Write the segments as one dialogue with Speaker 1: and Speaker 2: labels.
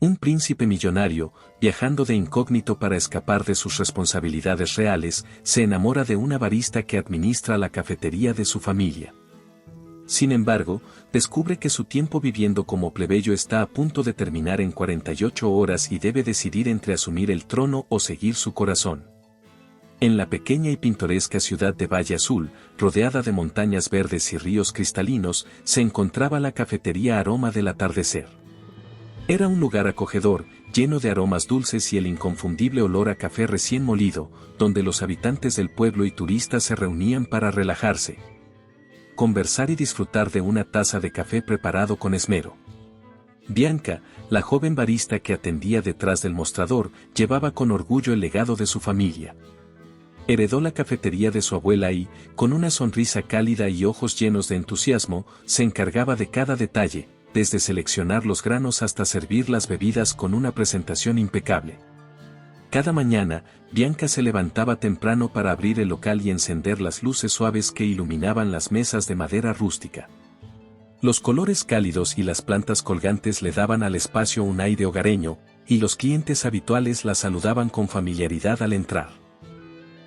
Speaker 1: Un príncipe millonario, viajando de incógnito para escapar de sus responsabilidades reales, se enamora de una barista que administra la cafetería de su familia. Sin embargo, descubre que su tiempo viviendo como plebeyo está a punto de terminar en 48 horas y debe decidir entre asumir el trono o seguir su corazón. En la pequeña y pintoresca ciudad de Valle Azul, rodeada de montañas verdes y ríos cristalinos, se encontraba la cafetería Aroma del Atardecer. Era un lugar acogedor, lleno de aromas dulces y el inconfundible olor a café recién molido, donde los habitantes del pueblo y turistas se reunían para relajarse, conversar y disfrutar de una taza de café preparado con esmero. Bianca, la joven barista que atendía detrás del mostrador, llevaba con orgullo el legado de su familia. Heredó la cafetería de su abuela y, con una sonrisa cálida y ojos llenos de entusiasmo, se encargaba de cada detalle, desde seleccionar los granos hasta servir las bebidas con una presentación impecable. Cada mañana, Bianca se levantaba temprano para abrir el local y encender las luces suaves que iluminaban las mesas de madera rústica. Los colores cálidos y las plantas colgantes le daban al espacio un aire hogareño, y los clientes habituales la saludaban con familiaridad al entrar.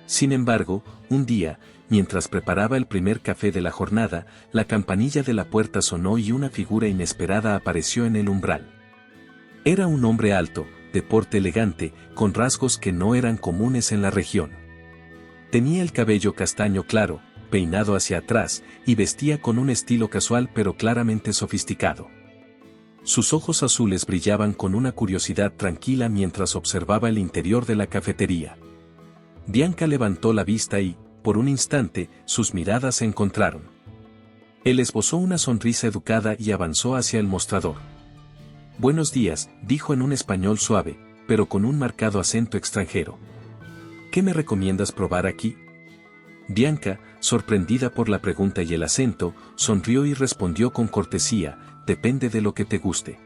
Speaker 1: Sin embargo, un día, mientras preparaba el primer café de la jornada, la campanilla de la puerta sonó y una figura inesperada apareció en el umbral. Era un hombre alto, de porte elegante, con rasgos que no eran comunes en la región. Tenía el cabello castaño claro, peinado hacia atrás, y vestía con un estilo casual pero claramente sofisticado. Sus ojos azules brillaban con una curiosidad tranquila mientras observaba el interior de la cafetería. Bianca levantó la vista y, por un instante, sus miradas se encontraron. Él esbozó una sonrisa educada y avanzó hacia el mostrador. «Buenos días», dijo en un español suave, pero con un marcado acento extranjero. «¿Qué me recomiendas probar aquí?» Bianca, sorprendida por la pregunta y el acento, sonrió y respondió con cortesía: «Depende de lo que te guste.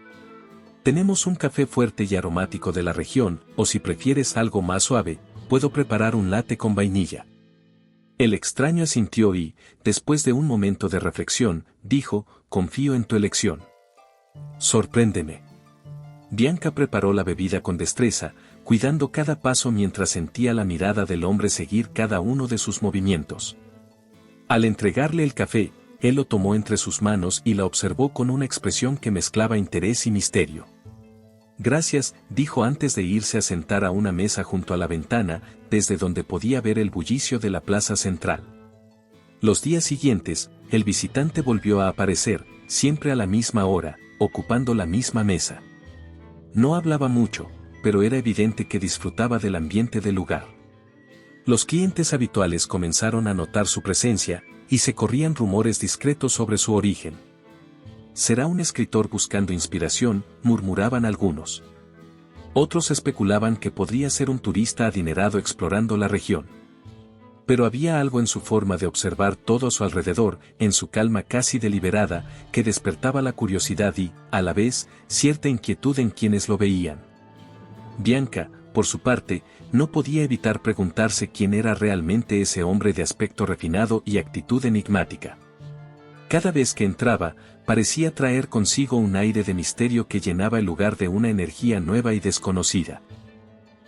Speaker 1: Tenemos un café fuerte y aromático de la región, o si prefieres algo más suave, puedo preparar un latte con vainilla». El extraño asintió y, después de un momento de reflexión, dijo: «Confío en tu elección. Sorpréndeme». Bianca preparó la bebida con destreza, cuidando cada paso mientras sentía la mirada del hombre seguir cada uno de sus movimientos. Al entregarle el café, él lo tomó entre sus manos y la observó con una expresión que mezclaba interés y misterio. «Gracias», dijo antes de irse a sentar a una mesa junto a la ventana, desde donde podía ver el bullicio de la plaza central. Los días siguientes, el visitante volvió a aparecer, siempre a la misma hora, ocupando la misma mesa. No hablaba mucho, pero era evidente que disfrutaba del ambiente del lugar. Los clientes habituales comenzaron a notar su presencia, y se corrían rumores discretos sobre su origen. «Será un escritor buscando inspiración», murmuraban algunos. Otros especulaban que podría ser un turista adinerado explorando la región. Pero había algo en su forma de observar todo a su alrededor, en su calma casi deliberada, que despertaba la curiosidad y, a la vez, cierta inquietud en quienes lo veían. Bianca, por su parte, no podía evitar preguntarse quién era realmente ese hombre de aspecto refinado y actitud enigmática. Cada vez que entraba, parecía traer consigo un aire de misterio que llenaba el lugar de una energía nueva y desconocida.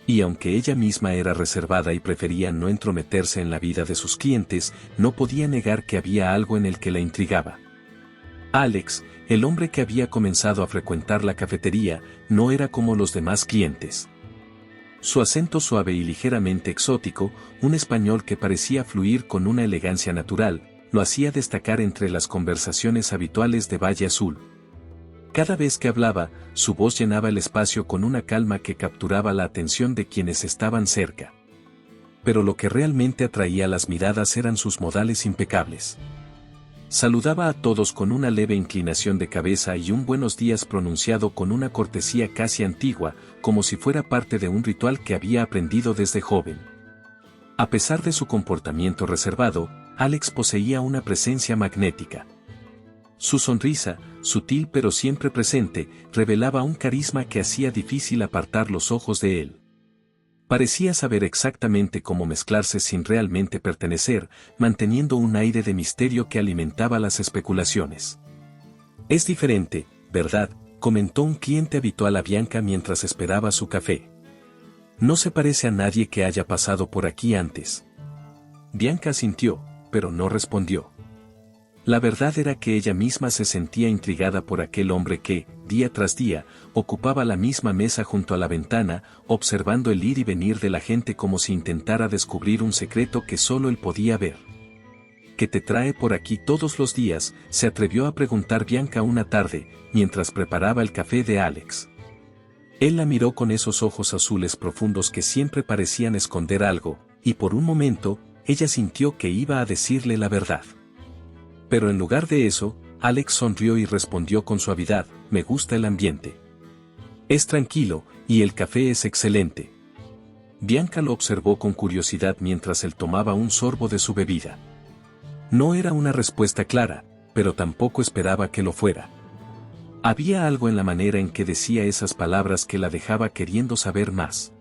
Speaker 1: Y aunque ella misma era reservada y prefería no entrometerse en la vida de sus clientes, no podía negar que había algo en el que la intrigaba. Alex, el hombre que había comenzado a frecuentar la cafetería, no era como los demás clientes. Su acento suave y ligeramente exótico, un español que parecía fluir con una elegancia natural, lo hacía destacar entre las conversaciones habituales de Valle Azul. Cada vez que hablaba, su voz llenaba el espacio con una calma que capturaba la atención de quienes estaban cerca. Pero lo que realmente atraía las miradas eran sus modales impecables. Saludaba a todos con una leve inclinación de cabeza y un buenos días pronunciado con una cortesía casi antigua, como si fuera parte de un ritual que había aprendido desde joven. A pesar de su comportamiento reservado, Alex poseía una presencia magnética. Su sonrisa, sutil pero siempre presente, revelaba un carisma que hacía difícil apartar los ojos de él. Parecía saber exactamente cómo mezclarse sin realmente pertenecer, manteniendo un aire de misterio que alimentaba las especulaciones. «Es diferente, ¿verdad?», comentó un cliente habitual a Bianca mientras esperaba su café. No se parece a nadie que haya pasado por aquí antes. Bianca asintió, pero no respondió. La verdad era que ella misma se sentía intrigada por aquel hombre que, día tras día, ocupaba la misma mesa junto a la ventana, observando el ir y venir de la gente como si intentara descubrir un secreto que solo él podía ver. ¿Qué te trae por aquí todos los días?, se atrevió a preguntar Bianca una tarde, mientras preparaba el café de Alex. Él la miró con esos ojos azules profundos que siempre parecían esconder algo, y por un momento, ella sintió que iba a decirle la verdad. Pero en lugar de eso, Alex sonrió y respondió con suavidad: me gusta el ambiente. Es tranquilo, y el café es excelente. Bianca lo observó con curiosidad mientras él tomaba un sorbo de su bebida. No era una respuesta clara, pero tampoco esperaba que lo fuera. Había algo en la manera en que decía esas palabras que la dejaba queriendo saber más.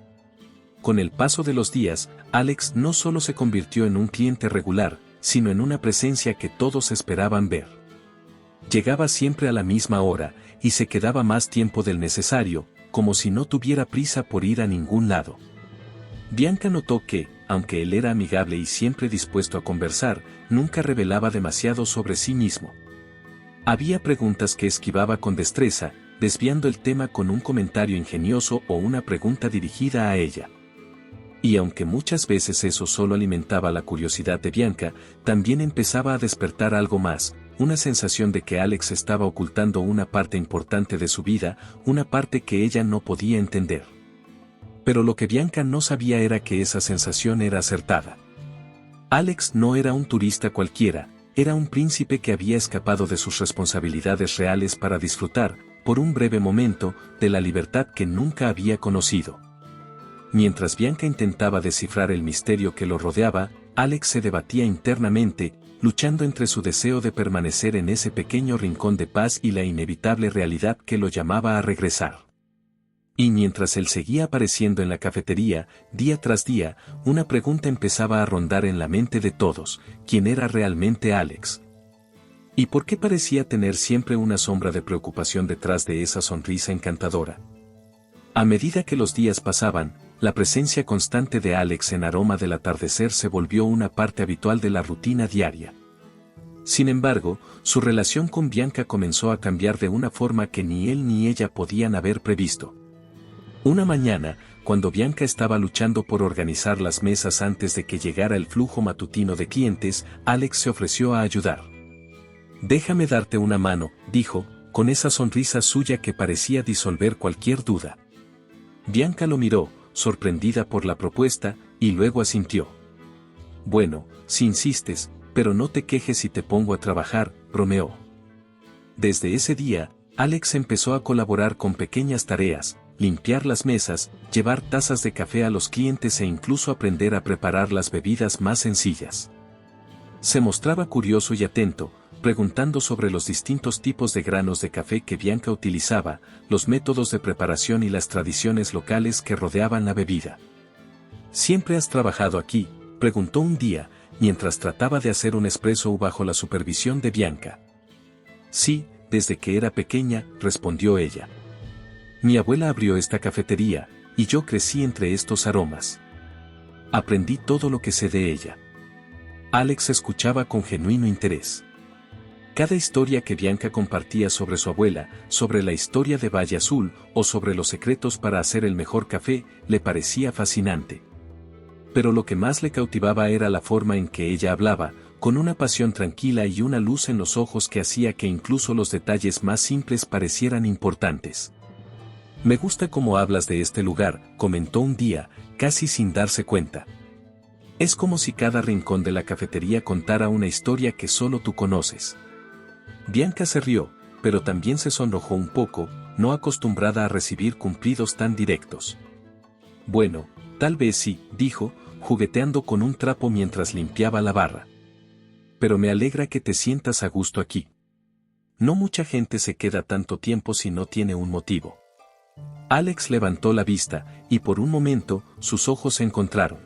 Speaker 1: Con el paso de los días, Alex no solo se convirtió en un cliente regular, sino en una presencia que todos esperaban ver. Llegaba siempre a la misma hora, y se quedaba más tiempo del necesario, como si no tuviera prisa por ir a ningún lado. Bianca notó que, aunque él era amigable y siempre dispuesto a conversar, nunca revelaba demasiado sobre sí mismo. Había preguntas que esquivaba con destreza, desviando el tema con un comentario ingenioso o una pregunta dirigida a ella. Y aunque muchas veces eso solo alimentaba la curiosidad de Bianca, también empezaba a despertar algo más, una sensación de que Alex estaba ocultando una parte importante de su vida, una parte que ella no podía entender. Pero lo que Bianca no sabía era que esa sensación era acertada. Alex no era un turista cualquiera, era un príncipe que había escapado de sus responsabilidades reales para disfrutar, por un breve momento, de la libertad que nunca había conocido. Mientras Bianca intentaba descifrar el misterio que lo rodeaba, Alex se debatía internamente, luchando entre su deseo de permanecer en ese pequeño rincón de paz y la inevitable realidad que lo llamaba a regresar. Y mientras él seguía apareciendo en la cafetería, día tras día, una pregunta empezaba a rondar en la mente de todos: ¿quién era realmente Alex? ¿Y por qué parecía tener siempre una sombra de preocupación detrás de esa sonrisa encantadora? A medida que los días pasaban, la presencia constante de Alex en Aroma del Atardecer se volvió una parte habitual de la rutina diaria. Sin embargo, su relación con Bianca comenzó a cambiar de una forma que ni él ni ella podían haber previsto. Una mañana, cuando Bianca estaba luchando por organizar las mesas antes de que llegara el flujo matutino de clientes, Alex se ofreció a ayudar. «Déjame darte una mano», dijo, con esa sonrisa suya que parecía disolver cualquier duda. Bianca lo miró, sorprendida por la propuesta, y luego asintió. «Bueno, si insistes, pero no te quejes si te pongo a trabajar», bromeó. Desde ese día, Alex empezó a colaborar con pequeñas tareas: limpiar las mesas, llevar tazas de café a los clientes e incluso aprender a preparar las bebidas más sencillas. Se mostraba curioso y atento, preguntando sobre los distintos tipos de granos de café que Bianca utilizaba, los métodos de preparación y las tradiciones locales que rodeaban la bebida. «¿Siempre has trabajado aquí?», preguntó un día, mientras trataba de hacer un espresso bajo la supervisión de Bianca. «Sí, desde que era pequeña», respondió ella. «Mi abuela abrió esta cafetería, y yo crecí entre estos aromas. Aprendí todo lo que sé de ella». Alex escuchaba con genuino interés. Cada historia que Bianca compartía sobre su abuela, sobre la historia de Valle Azul, o sobre los secretos para hacer el mejor café, le parecía fascinante. Pero lo que más le cautivaba era la forma en que ella hablaba, con una pasión tranquila y una luz en los ojos que hacía que incluso los detalles más simples parecieran importantes. «Me gusta cómo hablas de este lugar», comentó un día, casi sin darse cuenta. «Es como si cada rincón de la cafetería contara una historia que solo tú conoces». Bianca se rió, pero también se sonrojó un poco, no acostumbrada a recibir cumplidos tan directos. «Bueno, tal vez sí», dijo, jugueteando con un trapo mientras limpiaba la barra. «Pero me alegra que te sientas a gusto aquí. No mucha gente se queda tanto tiempo si no tiene un motivo». Alex levantó la vista, y por un momento, sus ojos se encontraron.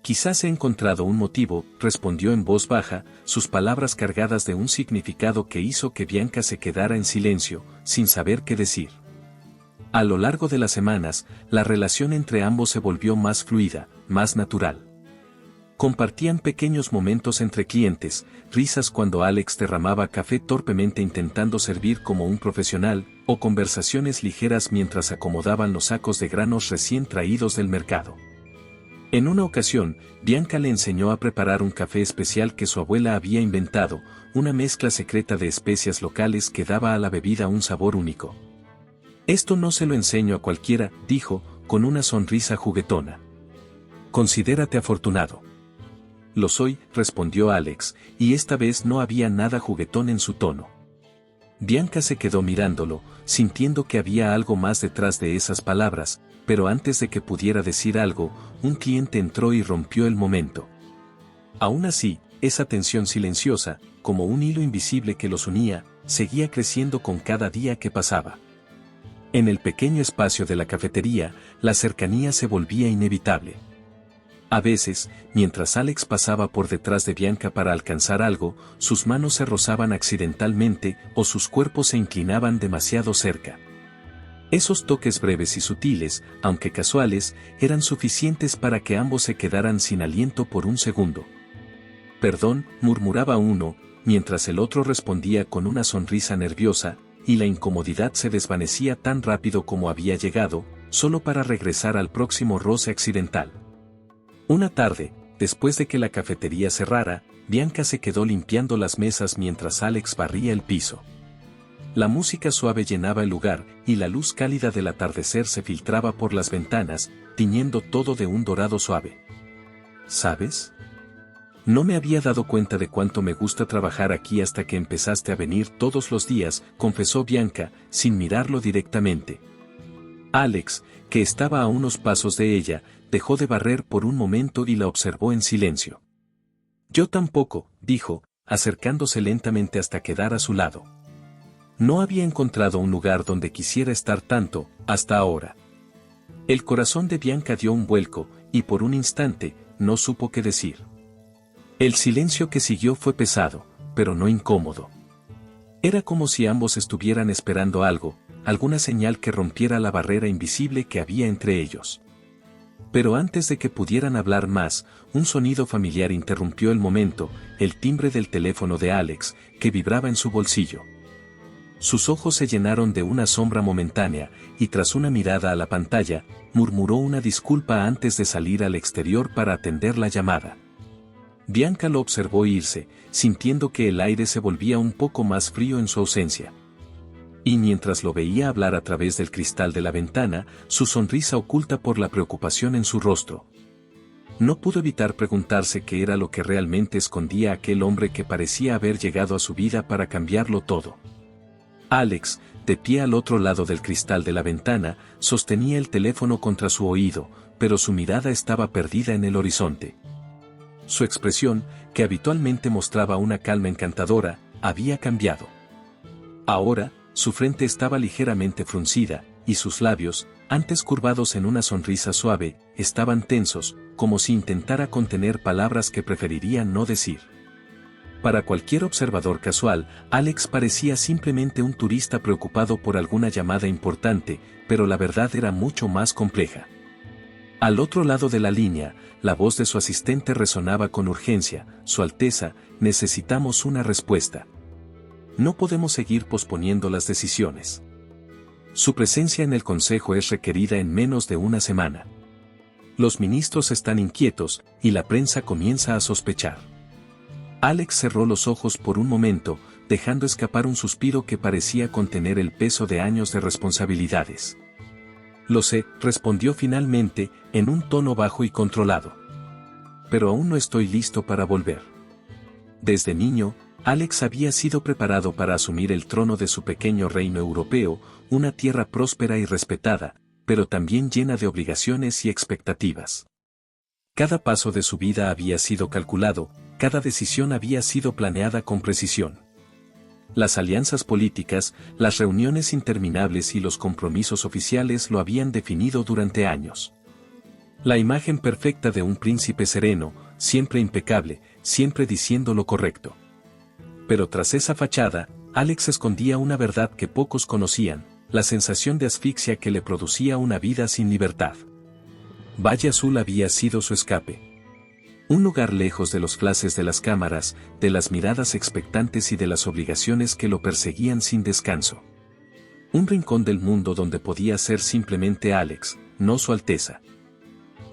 Speaker 1: Quizás he encontrado un motivo, respondió en voz baja, sus palabras cargadas de un significado que hizo que Bianca se quedara en silencio, sin saber qué decir. A lo largo de las semanas, la relación entre ambos se volvió más fluida, más natural. Compartían pequeños momentos entre clientes, risas cuando Alex derramaba café torpemente intentando servir como un profesional, o conversaciones ligeras mientras acomodaban los sacos de granos recién traídos del mercado. En una ocasión, Bianca le enseñó a preparar un café especial que su abuela había inventado, una mezcla secreta de especias locales que daba a la bebida un sabor único. Esto no se lo enseño a cualquiera, dijo, con una sonrisa juguetona. Considérate afortunado. Lo soy, respondió Alex, y esta vez no había nada juguetón en su tono. Bianca se quedó mirándolo, sintiendo que había algo más detrás de esas palabras, pero antes de que pudiera decir algo, un cliente entró y rompió el momento. Aún así, esa tensión silenciosa, como un hilo invisible que los unía, seguía creciendo con cada día que pasaba. En el pequeño espacio de la cafetería, la cercanía se volvía inevitable. A veces, mientras Alex pasaba por detrás de Bianca para alcanzar algo, sus manos se rozaban accidentalmente o sus cuerpos se inclinaban demasiado cerca. Esos toques breves y sutiles, aunque casuales, eran suficientes para que ambos se quedaran sin aliento por un segundo. Perdón, murmuraba uno, mientras el otro respondía con una sonrisa nerviosa, y la incomodidad se desvanecía tan rápido como había llegado, solo para regresar al próximo roce accidental. Una tarde, después de que la cafetería cerrara, Bianca se quedó limpiando las mesas mientras Alex barría el piso. La música suave llenaba el lugar, y la luz cálida del atardecer se filtraba por las ventanas, tiñendo todo de un dorado suave. ¿Sabes? No me había dado cuenta de cuánto me gusta trabajar aquí hasta que empezaste a venir todos los días, confesó Bianca, sin mirarlo directamente. Alex, que estaba a unos pasos de ella, dejó de barrer por un momento y la observó en silencio. Yo tampoco, dijo, acercándose lentamente hasta quedar a su lado. No había encontrado un lugar donde quisiera estar tanto, hasta ahora. El corazón de Bianca dio un vuelco, y por un instante, no supo qué decir. El silencio que siguió fue pesado, pero no incómodo. Era como si ambos estuvieran esperando algo, alguna señal que rompiera la barrera invisible que había entre ellos. Pero antes de que pudieran hablar más, un sonido familiar interrumpió el momento, el timbre del teléfono de Alex, que vibraba en su bolsillo. Sus ojos se llenaron de una sombra momentánea, y tras una mirada a la pantalla, murmuró una disculpa antes de salir al exterior para atender la llamada. Bianca lo observó irse, sintiendo que el aire se volvía un poco más frío en su ausencia. Y mientras lo veía hablar a través del cristal de la ventana, su sonrisa oculta por la preocupación en su rostro. No pudo evitar preguntarse qué era lo que realmente escondía aquel hombre que parecía haber llegado a su vida para cambiarlo todo. Alex, de pie al otro lado del cristal de la ventana, sostenía el teléfono contra su oído, pero su mirada estaba perdida en el horizonte. Su expresión, que habitualmente mostraba una calma encantadora, había cambiado. Ahora, su frente estaba ligeramente fruncida, y sus labios, antes curvados en una sonrisa suave, estaban tensos, como si intentara contener palabras que preferiría no decir. Para cualquier observador casual, Alex parecía simplemente un turista preocupado por alguna llamada importante, pero la verdad era mucho más compleja. Al otro lado de la línea, la voz de su asistente resonaba con urgencia: Su Alteza, necesitamos una respuesta. No podemos seguir posponiendo las decisiones. Su presencia en el Consejo es requerida en menos de una semana. Los ministros están inquietos, y la prensa comienza a sospechar. Alex cerró los ojos por un momento, dejando escapar un suspiro que parecía contener el peso de años de responsabilidades. Lo sé, respondió finalmente, en un tono bajo y controlado. Pero aún no estoy listo para volver. Desde niño, Alex había sido preparado para asumir el trono de su pequeño reino europeo, una tierra próspera y respetada, pero también llena de obligaciones y expectativas. Cada paso de su vida había sido calculado, cada decisión había sido planeada con precisión. Las alianzas políticas, las reuniones interminables y los compromisos oficiales lo habían definido durante años. La imagen perfecta de un príncipe sereno, siempre impecable, siempre diciendo lo correcto. Pero tras esa fachada, Alex escondía una verdad que pocos conocían, la sensación de asfixia que le producía una vida sin libertad. Valle Azul había sido su escape. Un lugar lejos de los flashes de las cámaras, de las miradas expectantes y de las obligaciones que lo perseguían sin descanso. Un rincón del mundo donde podía ser simplemente Alex, no Su Alteza.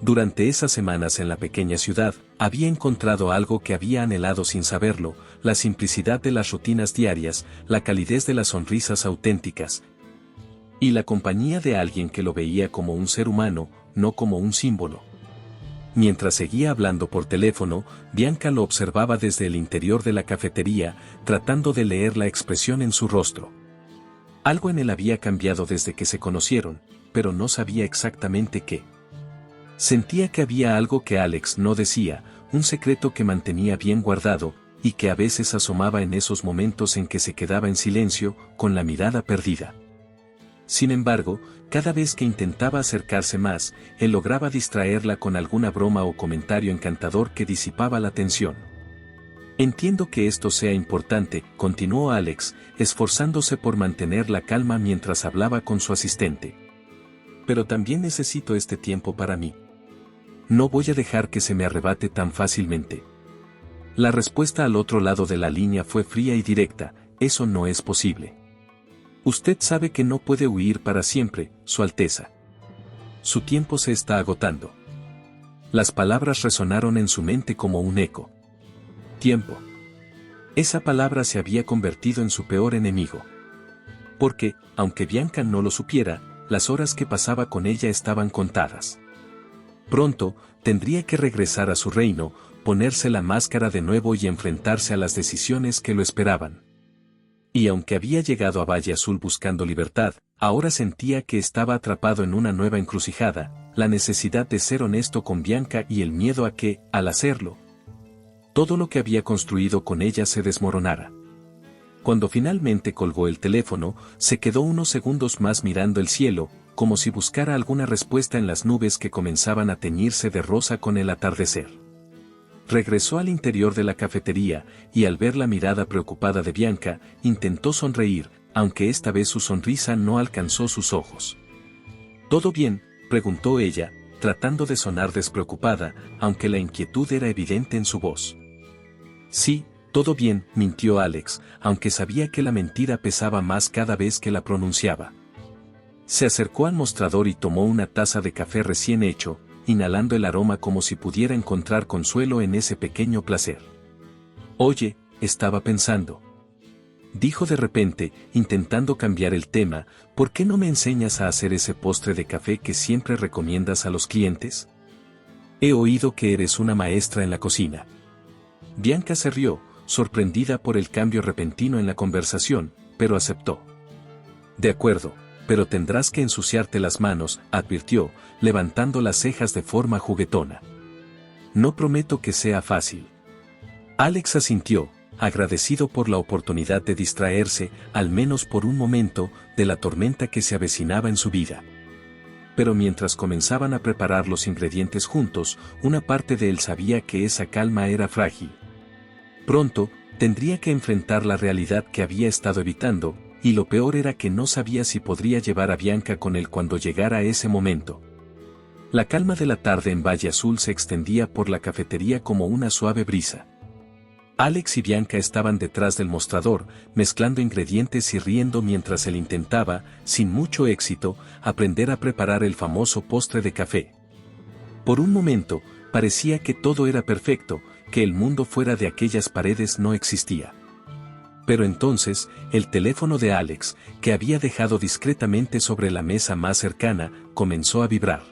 Speaker 1: Durante esas semanas en la pequeña ciudad, había encontrado algo que había anhelado sin saberlo, la simplicidad de las rutinas diarias, la calidez de las sonrisas auténticas, y la compañía de alguien que lo veía como un ser humano, no como un símbolo. Mientras seguía hablando por teléfono, Bianca lo observaba desde el interior de la cafetería, tratando de leer la expresión en su rostro. Algo en él había cambiado desde que se conocieron, pero no sabía exactamente qué. Sentía que había algo que Alex no decía, un secreto que mantenía bien guardado, y que a veces asomaba en esos momentos en que se quedaba en silencio, con la mirada perdida. Sin embargo, cada vez que intentaba acercarse más, él lograba distraerla con alguna broma o comentario encantador que disipaba la tensión. Entiendo que esto sea importante, continuó Alex, esforzándose por mantener la calma mientras hablaba con su asistente. Pero también necesito este tiempo para mí. No voy a dejar que se me arrebate tan fácilmente. La respuesta al otro lado de la línea fue fría y directa, eso no es posible. Usted sabe que no puede huir para siempre, Su Alteza. Su tiempo se está agotando. Las palabras resonaron en su mente como un eco. Tiempo. Esa palabra se había convertido en su peor enemigo. Porque, aunque Bianca no lo supiera, las horas que pasaba con ella estaban contadas. Pronto, tendría que regresar a su reino, ponerse la máscara de nuevo y enfrentarse a las decisiones que lo esperaban. Y aunque había llegado a Valle Azul buscando libertad, ahora sentía que estaba atrapado en una nueva encrucijada, la necesidad de ser honesto con Bianca y el miedo a que, al hacerlo, todo lo que había construido con ella se desmoronara. Cuando finalmente colgó el teléfono, se quedó unos segundos más mirando el cielo, como si buscara alguna respuesta en las nubes que comenzaban a teñirse de rosa con el atardecer. Regresó al interior de la cafetería, y al ver la mirada preocupada de Bianca, intentó sonreír, aunque esta vez su sonrisa no alcanzó sus ojos. ¿Todo bien?, preguntó ella, tratando de sonar despreocupada, aunque la inquietud era evidente en su voz. Sí, todo bien, mintió Alex, aunque sabía que la mentira pesaba más cada vez que la pronunciaba. Se acercó al mostrador y tomó una taza de café recién hecho, inhalando el aroma como si pudiera encontrar consuelo en ese pequeño placer. Oye, estaba pensando. Dijo de repente, intentando cambiar el tema, ¿por qué no me enseñas a hacer ese postre de café que siempre recomiendas a los clientes? He oído que eres una maestra en la cocina. Bianca se rió, sorprendida por el cambio repentino en la conversación, pero aceptó. De acuerdo, pero tendrás que ensuciarte las manos, advirtió, levantando las cejas de forma juguetona. No prometo que sea fácil. Alex asintió, agradecido por la oportunidad de distraerse, al menos por un momento, de la tormenta que se avecinaba en su vida. Pero mientras comenzaban a preparar los ingredientes juntos, una parte de él sabía que esa calma era frágil. Pronto, tendría que enfrentar la realidad que había estado evitando, y lo peor era que no sabía si podría llevar a Bianca con él cuando llegara ese momento. La calma de la tarde en Valle Azul se extendía por la cafetería como una suave brisa. Alex y Bianca estaban detrás del mostrador, mezclando ingredientes y riendo mientras él intentaba, sin mucho éxito, aprender a preparar el famoso postre de café. Por un momento, parecía que todo era perfecto, que el mundo fuera de aquellas paredes no existía. Pero entonces, el teléfono de Alex, que había dejado discretamente sobre la mesa más cercana, comenzó a vibrar.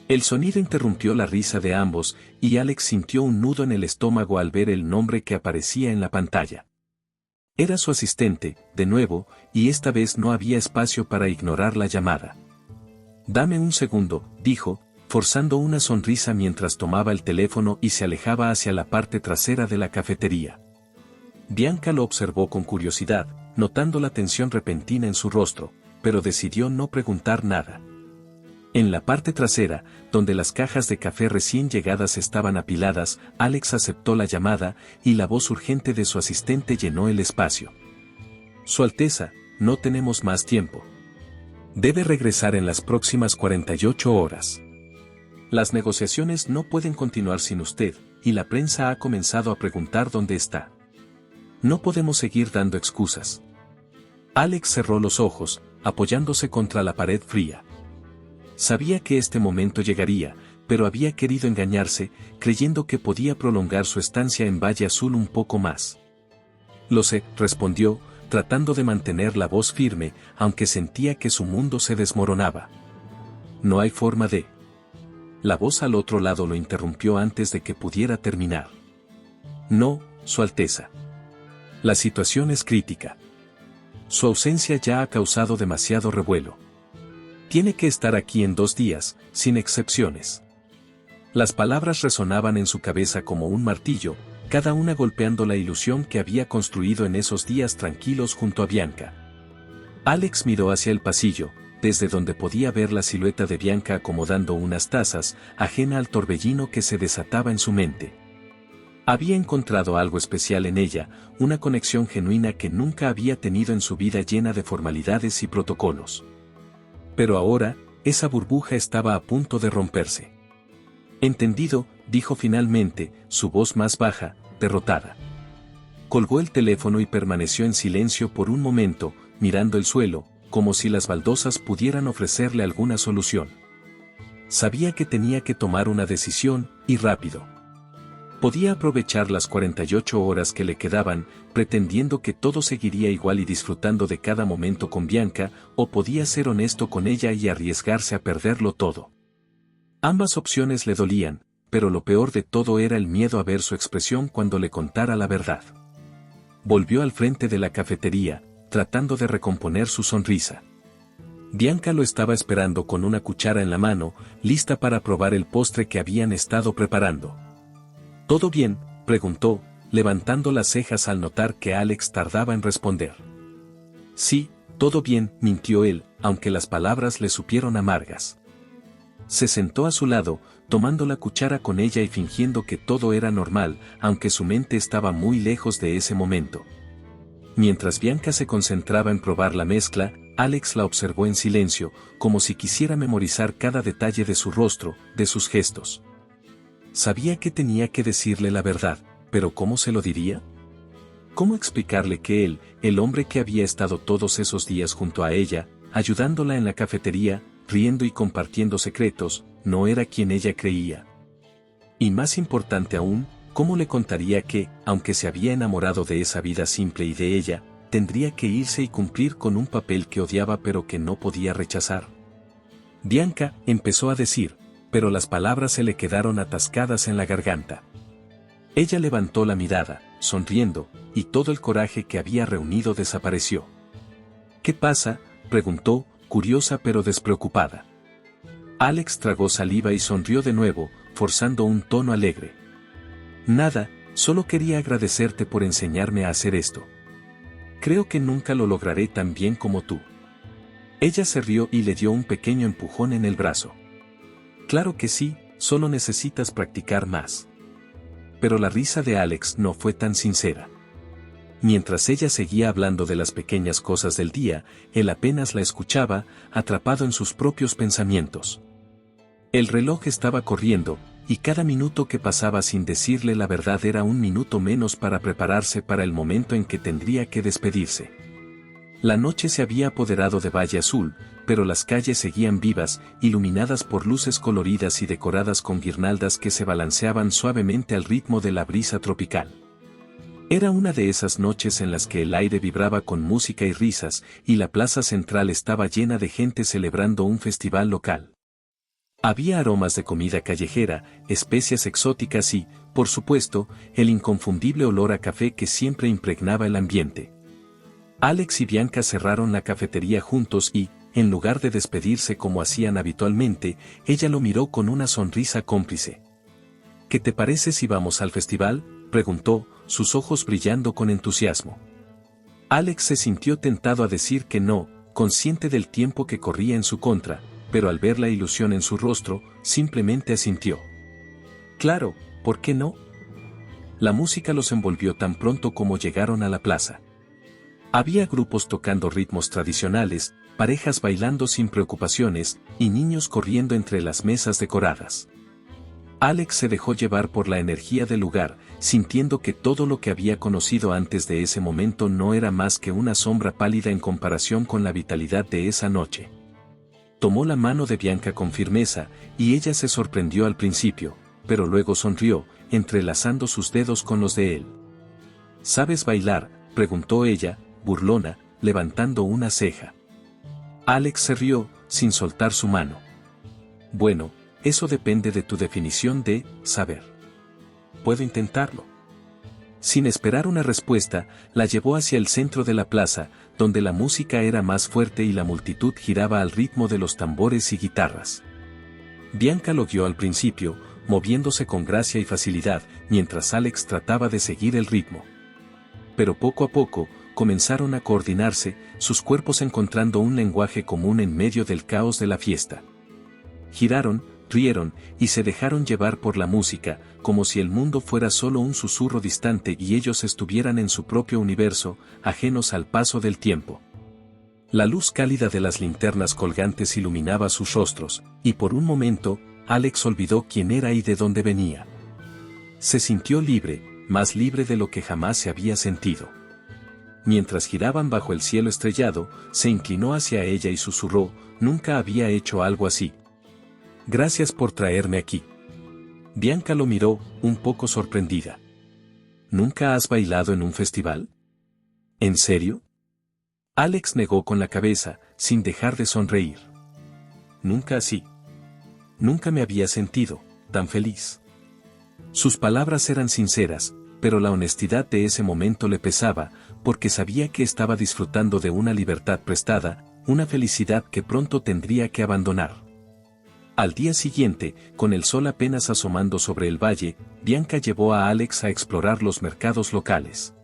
Speaker 1: El sonido interrumpió la risa de ambos, y Alex sintió un nudo en el estómago al ver el nombre que aparecía en la pantalla. Era su asistente, de nuevo, y esta vez no había espacio para ignorar la llamada. Dame un segundo, dijo, forzando una sonrisa mientras tomaba el teléfono y se alejaba hacia la parte trasera de la cafetería. Bianca lo observó con curiosidad, notando la tensión repentina en su rostro, pero decidió no preguntar nada. En la parte trasera, donde las cajas de café recién llegadas estaban apiladas, Alex aceptó la llamada y la voz urgente de su asistente llenó el espacio. Su Alteza, no tenemos más tiempo. Debe regresar en las próximas 48 horas. Las negociaciones no pueden continuar sin usted, y la prensa ha comenzado a preguntar dónde está. No podemos seguir dando excusas. Alex cerró los ojos, apoyándose contra la pared fría. Sabía que este momento llegaría, pero había querido engañarse, creyendo que podía prolongar su estancia en Valle Azul un poco más. Lo sé, respondió, tratando de mantener la voz firme, aunque sentía que su mundo se desmoronaba. No hay forma de... La voz al otro lado lo interrumpió antes de que pudiera terminar. No, Su Alteza. La situación es crítica. Su ausencia ya ha causado demasiado revuelo. Tiene que estar aquí en 2 días, sin excepciones. Las palabras resonaban en su cabeza como un martillo, cada una golpeando la ilusión que había construido en esos días tranquilos junto a Bianca. Alex miró hacia el pasillo, desde donde podía ver la silueta de Bianca acomodando unas tazas, ajena al torbellino que se desataba en su mente. Había encontrado algo especial en ella, una conexión genuina que nunca había tenido en su vida llena de formalidades y protocolos. Pero ahora, esa burbuja estaba a punto de romperse. Entendido, dijo finalmente, su voz más baja, derrotada. Colgó el teléfono y permaneció en silencio por un momento, mirando el suelo, como si las baldosas pudieran ofrecerle alguna solución. Sabía que tenía que tomar una decisión, y rápido. Podía aprovechar las 48 horas que le quedaban, pretendiendo que todo seguiría igual y disfrutando de cada momento con Bianca, o podía ser honesto con ella y arriesgarse a perderlo todo. Ambas opciones le dolían, pero lo peor de todo era el miedo a ver su expresión cuando le contara la verdad. Volvió al frente de la cafetería, tratando de recomponer su sonrisa. Bianca lo estaba esperando con una cuchara en la mano, lista para probar el postre que habían estado preparando. ¿Todo bien?, preguntó, levantando las cejas al notar que Alex tardaba en responder. Sí, todo bien, mintió él, aunque las palabras le supieron amargas. Se sentó a su lado, tomando la cuchara con ella y fingiendo que todo era normal, aunque su mente estaba muy lejos de ese momento. Mientras Bianca se concentraba en probar la mezcla, Alex la observó en silencio, como si quisiera memorizar cada detalle de su rostro, de sus gestos. Sabía que tenía que decirle la verdad, pero ¿cómo se lo diría? ¿Cómo explicarle que él, el hombre que había estado todos esos días junto a ella, ayudándola en la cafetería, riendo y compartiendo secretos, no era quien ella creía? Y más importante aún, ¿cómo le contaría que, aunque se había enamorado de esa vida simple y de ella, tendría que irse y cumplir con un papel que odiaba pero que no podía rechazar? Bianca, empezó a decir, pero las palabras se le quedaron atascadas en la garganta. Ella levantó la mirada, sonriendo, y todo el coraje que había reunido desapareció. ¿Qué pasa?, preguntó, curiosa pero despreocupada. Alex tragó saliva y sonrió de nuevo, forzando un tono alegre. Nada, solo quería agradecerte por enseñarme a hacer esto. Creo que nunca lo lograré tan bien como tú. Ella se rió y le dio un pequeño empujón en el brazo. Claro que sí, solo necesitas practicar más. Pero la risa de Alex no fue tan sincera. Mientras ella seguía hablando de las pequeñas cosas del día, él apenas la escuchaba, atrapado en sus propios pensamientos. El reloj estaba corriendo, y cada minuto que pasaba sin decirle la verdad era un minuto menos para prepararse para el momento en que tendría que despedirse. La noche se había apoderado de Valle Azul, pero las calles seguían vivas, iluminadas por luces coloridas y decoradas con guirnaldas que se balanceaban suavemente al ritmo de la brisa tropical. Era una de esas noches en las que el aire vibraba con música y risas, y la plaza central estaba llena de gente celebrando un festival local. Había aromas de comida callejera, especias exóticas y, por supuesto, el inconfundible olor a café que siempre impregnaba el ambiente. Alex y Bianca cerraron la cafetería juntos y, en lugar de despedirse como hacían habitualmente, ella lo miró con una sonrisa cómplice. ¿Qué te parece si vamos al festival?, preguntó, sus ojos brillando con entusiasmo. Alex se sintió tentado a decir que no, consciente del tiempo que corría en su contra, pero al ver la ilusión en su rostro, simplemente asintió. Claro, ¿por qué no? La música los envolvió tan pronto como llegaron a la plaza. Había grupos tocando ritmos tradicionales, parejas bailando sin preocupaciones, y niños corriendo entre las mesas decoradas. Alex se dejó llevar por la energía del lugar, sintiendo que todo lo que había conocido antes de ese momento no era más que una sombra pálida en comparación con la vitalidad de esa noche. Tomó la mano de Bianca con firmeza, y ella se sorprendió al principio, pero luego sonrió, entrelazando sus dedos con los de él. ¿Sabes bailar?, preguntó ella, burlona, levantando una ceja. Alex se rió, sin soltar su mano. Bueno, eso depende de tu definición de saber. Puedo intentarlo. Sin esperar una respuesta, la llevó hacia el centro de la plaza, donde la música era más fuerte y la multitud giraba al ritmo de los tambores y guitarras. Bianca lo guió al principio, moviéndose con gracia y facilidad, mientras Alex trataba de seguir el ritmo. Pero poco a poco, comenzaron a coordinarse, sus cuerpos encontrando un lenguaje común en medio del caos de la fiesta. Giraron, rieron, y se dejaron llevar por la música, como si el mundo fuera solo un susurro distante y ellos estuvieran en su propio universo, ajenos al paso del tiempo. La luz cálida de las linternas colgantes iluminaba sus rostros, y por un momento, Alex olvidó quién era y de dónde venía. Se sintió libre, más libre de lo que jamás se había sentido. Mientras giraban bajo el cielo estrellado, se inclinó hacia ella y susurró, «Nunca había hecho algo así. Gracias por traerme aquí». Bianca lo miró, un poco sorprendida. ¿Nunca has bailado en un festival? ¿En serio? Alex negó con la cabeza, sin dejar de sonreír. Nunca así. Nunca me había sentido tan feliz. Sus palabras eran sinceras, pero la honestidad de ese momento le pesaba, porque sabía que estaba disfrutando de una libertad prestada, una felicidad que pronto tendría que abandonar. Al día siguiente, con el sol apenas asomando sobre el valle, Bianca llevó a Alex a explorar los mercados locales.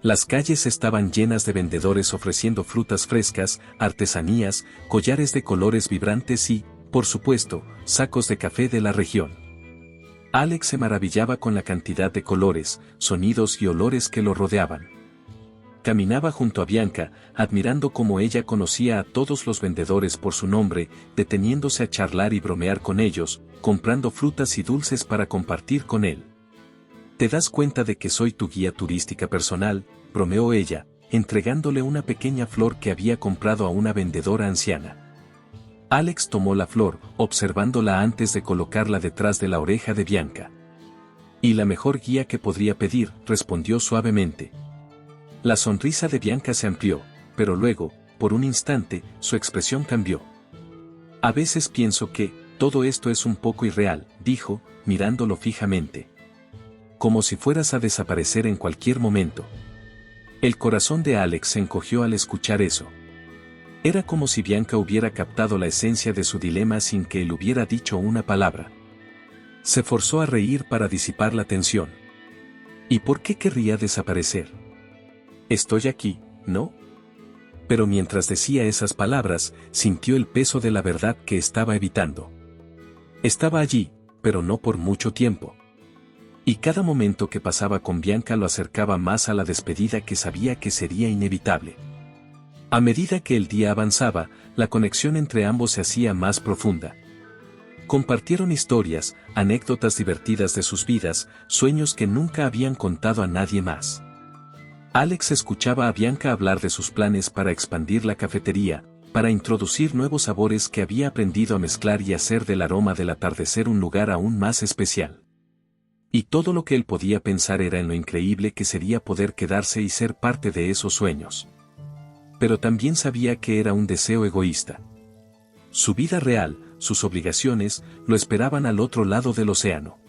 Speaker 1: Las calles estaban llenas de vendedores ofreciendo frutas frescas, artesanías, collares de colores vibrantes y, por supuesto, sacos de café de la región. Alex se maravillaba con la cantidad de colores, sonidos y olores que lo rodeaban. Caminaba junto a Bianca, admirando cómo ella conocía a todos los vendedores por su nombre, deteniéndose a charlar y bromear con ellos, comprando frutas y dulces para compartir con él. ¿Te das cuenta de que soy tu guía turística personal?, bromeó ella, entregándole una pequeña flor que había comprado a una vendedora anciana. Alex tomó la flor, observándola antes de colocarla detrás de la oreja de Bianca. «Y la mejor guía que podría pedir», respondió suavemente. La sonrisa de Bianca se amplió, pero luego, por un instante, su expresión cambió. «A veces pienso que, todo esto es un poco irreal», dijo, mirándolo fijamente. «Como si fueras a desaparecer en cualquier momento». El corazón de Alex se encogió al escuchar eso. Era como si Bianca hubiera captado la esencia de su dilema sin que él hubiera dicho una palabra. Se forzó a reír para disipar la tensión. ¿Y por qué querría desaparecer? Estoy aquí, ¿no? Pero mientras decía esas palabras, sintió el peso de la verdad que estaba evitando. Estaba allí, pero no por mucho tiempo. Y cada momento que pasaba con Bianca lo acercaba más a la despedida que sabía que sería inevitable. A medida que el día avanzaba, la conexión entre ambos se hacía más profunda. Compartieron historias, anécdotas divertidas de sus vidas, sueños que nunca habían contado a nadie más. Alex escuchaba a Bianca hablar de sus planes para expandir la cafetería, para introducir nuevos sabores que había aprendido a mezclar y hacer del aroma del atardecer un lugar aún más especial. Y todo lo que él podía pensar era en lo increíble que sería poder quedarse y ser parte de esos sueños. Pero también sabía que era un deseo egoísta. Su vida real, sus obligaciones, lo esperaban al otro lado del océano.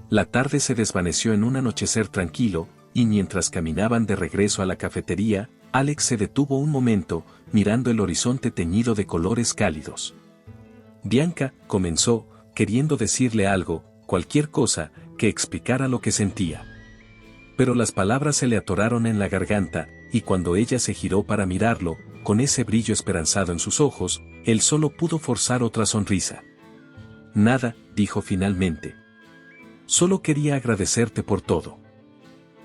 Speaker 1: La tarde se desvaneció en un anochecer tranquilo, y mientras caminaban de regreso a la cafetería, Alex se detuvo un momento, mirando el horizonte teñido de colores cálidos. Bianca, comenzó, queriendo decirle algo, cualquier cosa, que explicara lo que sentía. Pero las palabras se le atoraron en la garganta, y cuando ella se giró para mirarlo, con ese brillo esperanzado en sus ojos, él solo pudo forzar otra sonrisa. Nada, dijo finalmente. Solo quería agradecerte por todo.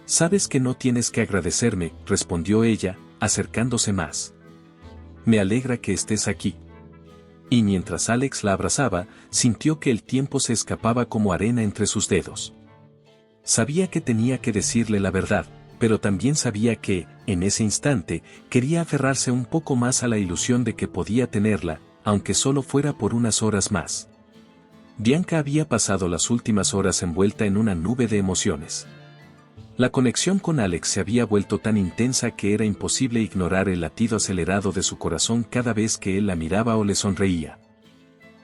Speaker 1: Sabes que no tienes que agradecerme, respondió ella, acercándose más. Me alegra que estés aquí. Y mientras Alex la abrazaba, sintió que el tiempo se escapaba como arena entre sus dedos. Sabía que tenía que decirle la verdad, pero también sabía que, en ese instante, quería aferrarse un poco más a la ilusión de que podía tenerla, aunque solo fuera por unas horas más. Bianca había pasado las últimas horas envuelta en una nube de emociones. La conexión con Alex se había vuelto tan intensa que era imposible ignorar el latido acelerado de su corazón cada vez que él la miraba o le sonreía.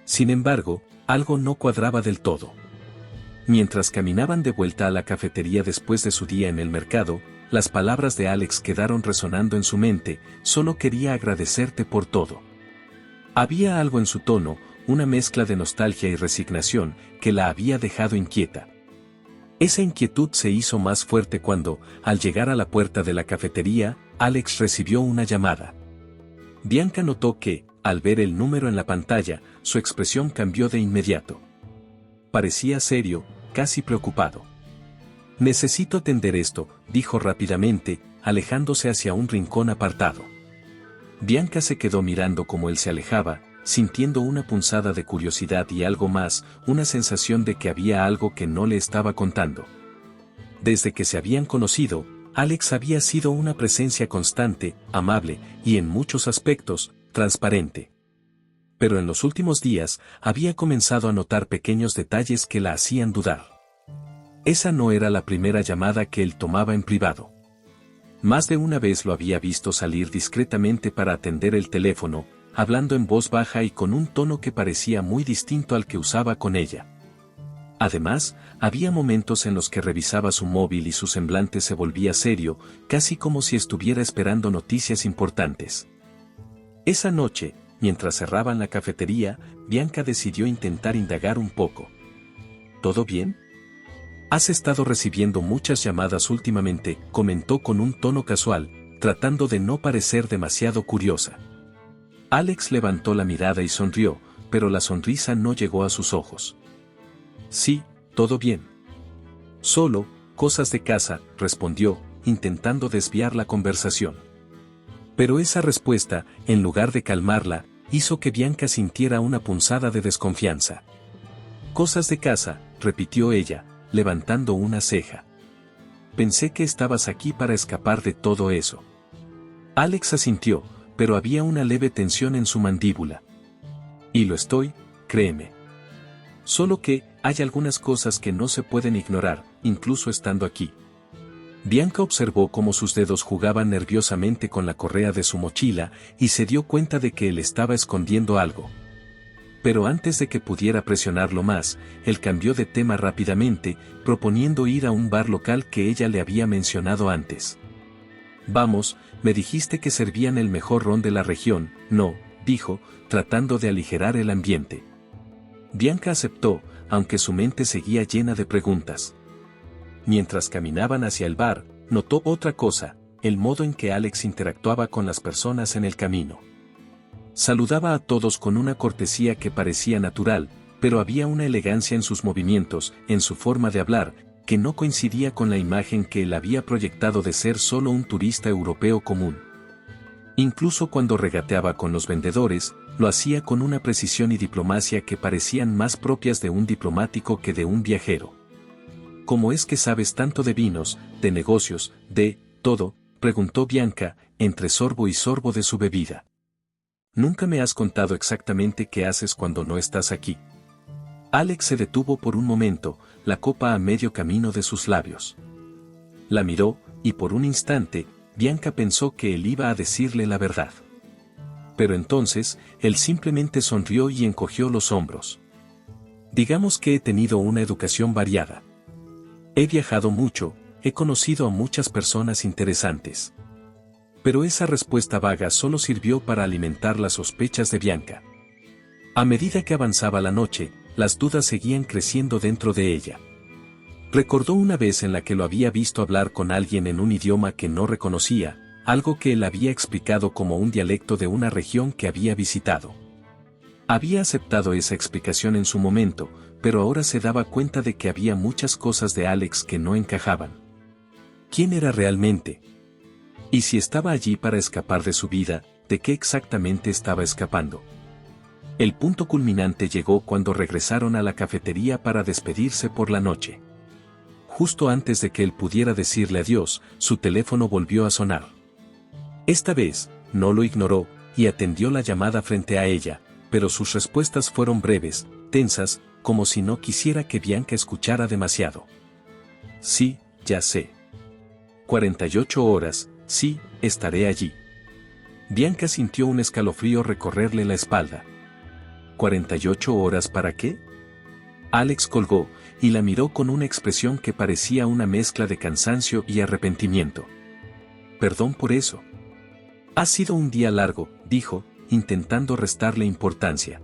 Speaker 1: Sin embargo, algo no cuadraba del todo. Mientras caminaban de vuelta a la cafetería después de su día en el mercado, las palabras de Alex quedaron resonando en su mente: solo quería agradecerte por todo. Había algo en su tono, una mezcla de nostalgia y resignación, que la había dejado inquieta. Esa inquietud se hizo más fuerte cuando, al llegar a la puerta de la cafetería, Alex recibió una llamada. Bianca notó que, al ver el número en la pantalla, su expresión cambió de inmediato. Parecía serio, casi preocupado. Necesito atender esto, dijo rápidamente, alejándose hacia un rincón apartado. Bianca se quedó mirando cómo él se alejaba, sintiendo una punzada de curiosidad y algo más, una sensación de que había algo que no le estaba contando. Desde que se habían conocido, Alex había sido una presencia constante, amable, y en muchos aspectos, transparente. Pero en los últimos días, había comenzado a notar pequeños detalles que la hacían dudar. Esa no era la primera llamada que él tomaba en privado. Más de una vez lo había visto salir discretamente para atender el teléfono, hablando en voz baja y con un tono que parecía muy distinto al que usaba con ella. Además, había momentos en los que revisaba su móvil y su semblante se volvía serio, casi como si estuviera esperando noticias importantes. Esa noche, mientras cerraban la cafetería, Bianca decidió intentar indagar un poco. ¿Todo bien? Has estado recibiendo muchas llamadas últimamente, comentó con un tono casual, tratando de no parecer demasiado curiosa. Alex levantó la mirada y sonrió, pero la sonrisa no llegó a sus ojos. Sí, todo bien. Solo, cosas de casa, respondió, intentando desviar la conversación. Pero esa respuesta, en lugar de calmarla, hizo que Bianca sintiera una punzada de desconfianza. Cosas de casa, repitió ella, levantando una ceja. Pensé que estabas aquí para escapar de todo eso. Alex asintió, pero había una leve tensión en su mandíbula. Y lo estoy, créeme. Solo que, hay algunas cosas que no se pueden ignorar, incluso estando aquí. Bianca observó cómo sus dedos jugaban nerviosamente con la correa de su mochila y se dio cuenta de que él estaba escondiendo algo. Pero antes de que pudiera presionarlo más, él cambió de tema rápidamente, proponiendo ir a un bar local que ella le había mencionado antes. Vamos, me dijiste que servían el mejor ron de la región, ¿no?, dijo, tratando de aligerar el ambiente. Bianca aceptó, aunque su mente seguía llena de preguntas. Mientras caminaban hacia el bar, notó otra cosa, el modo en que Alex interactuaba con las personas en el camino. Saludaba a todos con una cortesía que parecía natural, pero había una elegancia en sus movimientos, en su forma de hablar, que no coincidía con la imagen que él había proyectado de ser solo un turista europeo común. Incluso cuando regateaba con los vendedores, lo hacía con una precisión y diplomacia que parecían más propias de un diplomático que de un viajero. ¿Cómo es que sabes tanto de vinos, de negocios, de todo?, preguntó Bianca, entre sorbo y sorbo de su bebida. Nunca me has contado exactamente qué haces cuando no estás aquí. Alex se detuvo por un momento, la copa a medio camino de sus labios. La miró, y por un instante, Bianca pensó que él iba a decirle la verdad. Pero entonces, él simplemente sonrió y encogió los hombros. Digamos que he tenido una educación variada. He viajado mucho, he conocido a muchas personas interesantes. Pero esa respuesta vaga solo sirvió para alimentar las sospechas de Bianca. A medida que avanzaba la noche, las dudas seguían creciendo dentro de ella. Recordó una vez en la que lo había visto hablar con alguien en un idioma que no reconocía, algo que él había explicado como un dialecto de una región que había visitado. Había aceptado esa explicación en su momento, pero ahora se daba cuenta de que había muchas cosas de Alex que no encajaban. ¿Quién era realmente? Y si estaba allí para escapar de su vida, ¿de qué exactamente estaba escapando? El punto culminante llegó cuando regresaron a la cafetería para despedirse por la noche. Justo antes de que él pudiera decirle adiós, su teléfono volvió a sonar. Esta vez, no lo ignoró, y atendió la llamada frente a ella, pero sus respuestas fueron breves, tensas, como si no quisiera que Bianca escuchara demasiado. Sí, ya sé. 48 horas, sí, estaré allí. Bianca sintió un escalofrío recorrerle la espalda. ¿48 horas para qué? Alex colgó, y la miró con una expresión que parecía una mezcla de cansancio y arrepentimiento. Perdón por eso. Ha sido un día largo, dijo, intentando restarle importancia.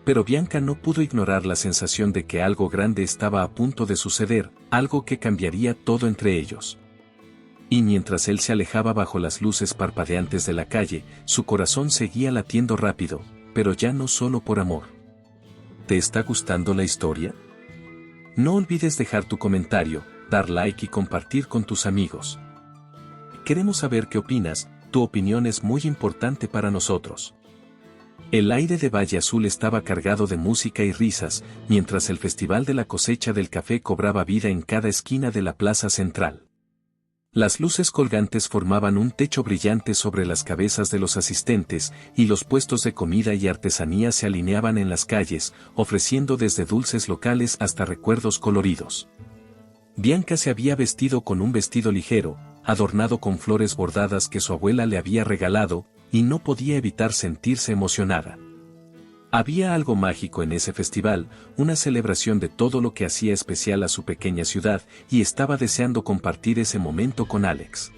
Speaker 1: Pero Bianca no pudo ignorar la sensación de que algo grande estaba a punto de suceder, algo que cambiaría todo entre ellos. Y mientras él se alejaba bajo las luces parpadeantes de la calle, su corazón seguía latiendo rápido, pero ya no solo por amor. ¿Te está gustando la historia? No olvides dejar tu comentario, dar like y compartir con tus amigos. Queremos saber qué opinas, tu opinión es muy importante para nosotros. El aire de Valle Azul estaba cargado de música y risas, mientras el Festival de la Cosecha del Café cobraba vida en cada esquina de la plaza central. Las luces colgantes formaban un techo brillante sobre las cabezas de los asistentes, y los puestos de comida y artesanía se alineaban en las calles, ofreciendo desde dulces locales hasta recuerdos coloridos. Bianca se había vestido con un vestido ligero, adornado con flores bordadas que su abuela le había regalado, y no podía evitar sentirse emocionada. Había algo mágico en ese festival, una celebración de todo lo que hacía especial a su pequeña ciudad, y estaba deseando compartir ese momento con Alex.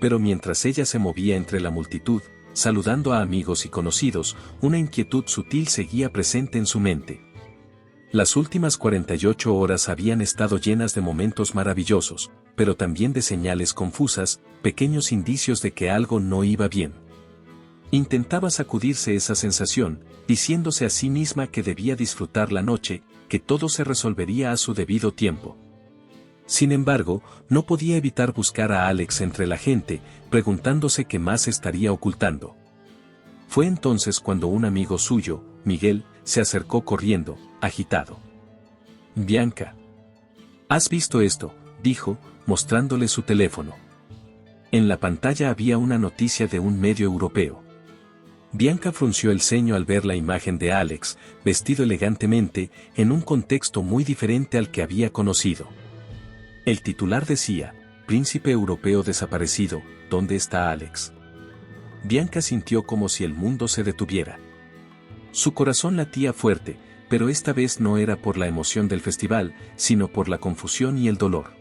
Speaker 1: Pero mientras ella se movía entre la multitud, saludando a amigos y conocidos, una inquietud sutil seguía presente en su mente. Las últimas 48 horas habían estado llenas de momentos maravillosos, pero también de señales confusas, pequeños indicios de que algo no iba bien. Intentaba sacudirse esa sensación, diciéndose a sí misma que debía disfrutar la noche, que todo se resolvería a su debido tiempo. Sin embargo, no podía evitar buscar a Alex entre la gente, preguntándose qué más estaría ocultando. Fue entonces cuando un amigo suyo, Miguel, se acercó corriendo, agitado. «Bianca. ¿Has visto esto?», dijo, mostrándole su teléfono. En la pantalla había una noticia de un medio europeo. Bianca frunció el ceño al ver la imagen de Alex, vestido elegantemente, en un contexto muy diferente al que había conocido. El titular decía, «Príncipe europeo desaparecido, ¿dónde está Alex?». Bianca sintió como si el mundo se detuviera. Su corazón latía fuerte, pero esta vez no era por la emoción del festival, sino por la confusión y el dolor.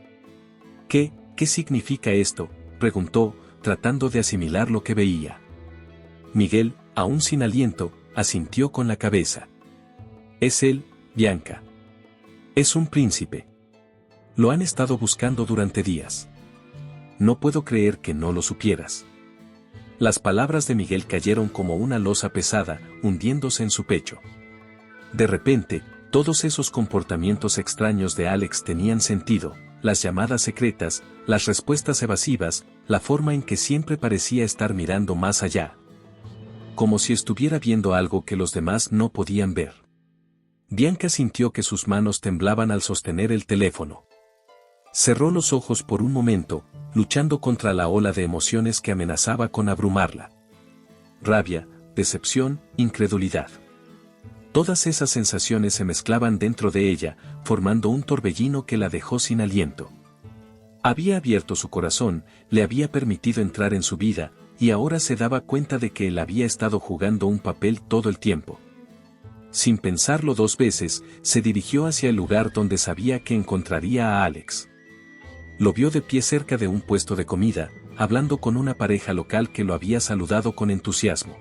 Speaker 1: ¿Qué significa esto?», preguntó, tratando de asimilar lo que veía. Miguel, aún sin aliento, asintió con la cabeza. «Es él, Bianca. Es un príncipe. Lo han estado buscando durante días. No puedo creer que no lo supieras». Las palabras de Miguel cayeron como una losa pesada, hundiéndose en su pecho. De repente, todos esos comportamientos extraños de Alex tenían sentido, las llamadas secretas, las respuestas evasivas, la forma en que siempre parecía estar mirando más allá. Como si estuviera viendo algo que los demás no podían ver. Bianca sintió que sus manos temblaban al sostener el teléfono. Cerró los ojos por un momento, luchando contra la ola de emociones que amenazaba con abrumarla. Rabia, decepción, incredulidad. Todas esas sensaciones se mezclaban dentro de ella, formando un torbellino que la dejó sin aliento. Había abierto su corazón, le había permitido entrar en su vida, y ahora se daba cuenta de que él había estado jugando un papel todo el tiempo. Sin pensarlo dos veces, se dirigió hacia el lugar donde sabía que encontraría a Alex. Lo vio de pie cerca de un puesto de comida, hablando con una pareja local que lo había saludado con entusiasmo.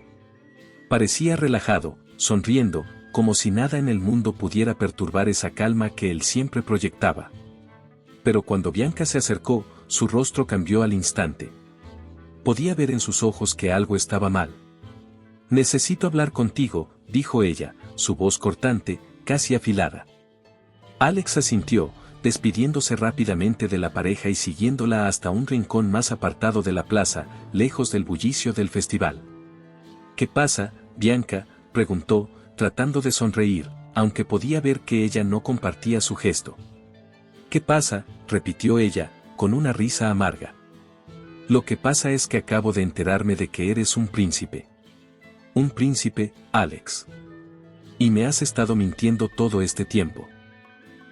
Speaker 1: Parecía relajado, sonriendo, como si nada en el mundo pudiera perturbar esa calma que él siempre proyectaba. Pero cuando Bianca se acercó, su rostro cambió al instante. Podía ver en sus ojos que algo estaba mal. «Necesito hablar contigo», dijo ella, su voz cortante, casi afilada. Alex asintió, despidiéndose rápidamente de la pareja y siguiéndola hasta un rincón más apartado de la plaza, lejos del bullicio del festival. ¿Qué pasa, Bianca?, preguntó, tratando de sonreír, aunque podía ver que ella no compartía su gesto. ¿Qué pasa?, repitió ella, con una risa amarga. Lo que pasa es que acabo de enterarme de que eres un príncipe. Un príncipe, Alex. Y me has estado mintiendo todo este tiempo.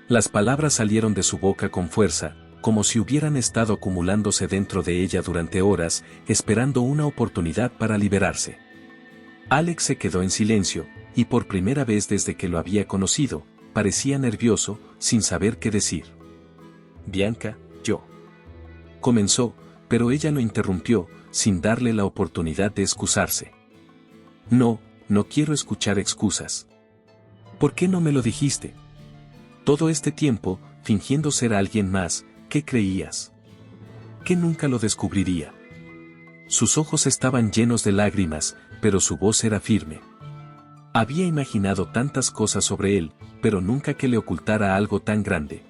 Speaker 1: Las palabras salieron de su boca con fuerza, como si hubieran estado acumulándose dentro de ella durante horas, esperando una oportunidad para liberarse. Alex se quedó en silencio, y por primera vez desde que lo había conocido, parecía nervioso, sin saber qué decir. Bianca, yo. Comenzó, pero ella lo interrumpió, sin darle la oportunidad de excusarse. No, no quiero escuchar excusas. ¿Por qué no me lo dijiste? Todo este tiempo, fingiendo ser alguien más, ¿qué creías? ¿Que nunca lo descubriría? Sus ojos estaban llenos de lágrimas, pero su voz era firme. Había imaginado tantas cosas sobre él, pero nunca que le ocultara algo tan grande.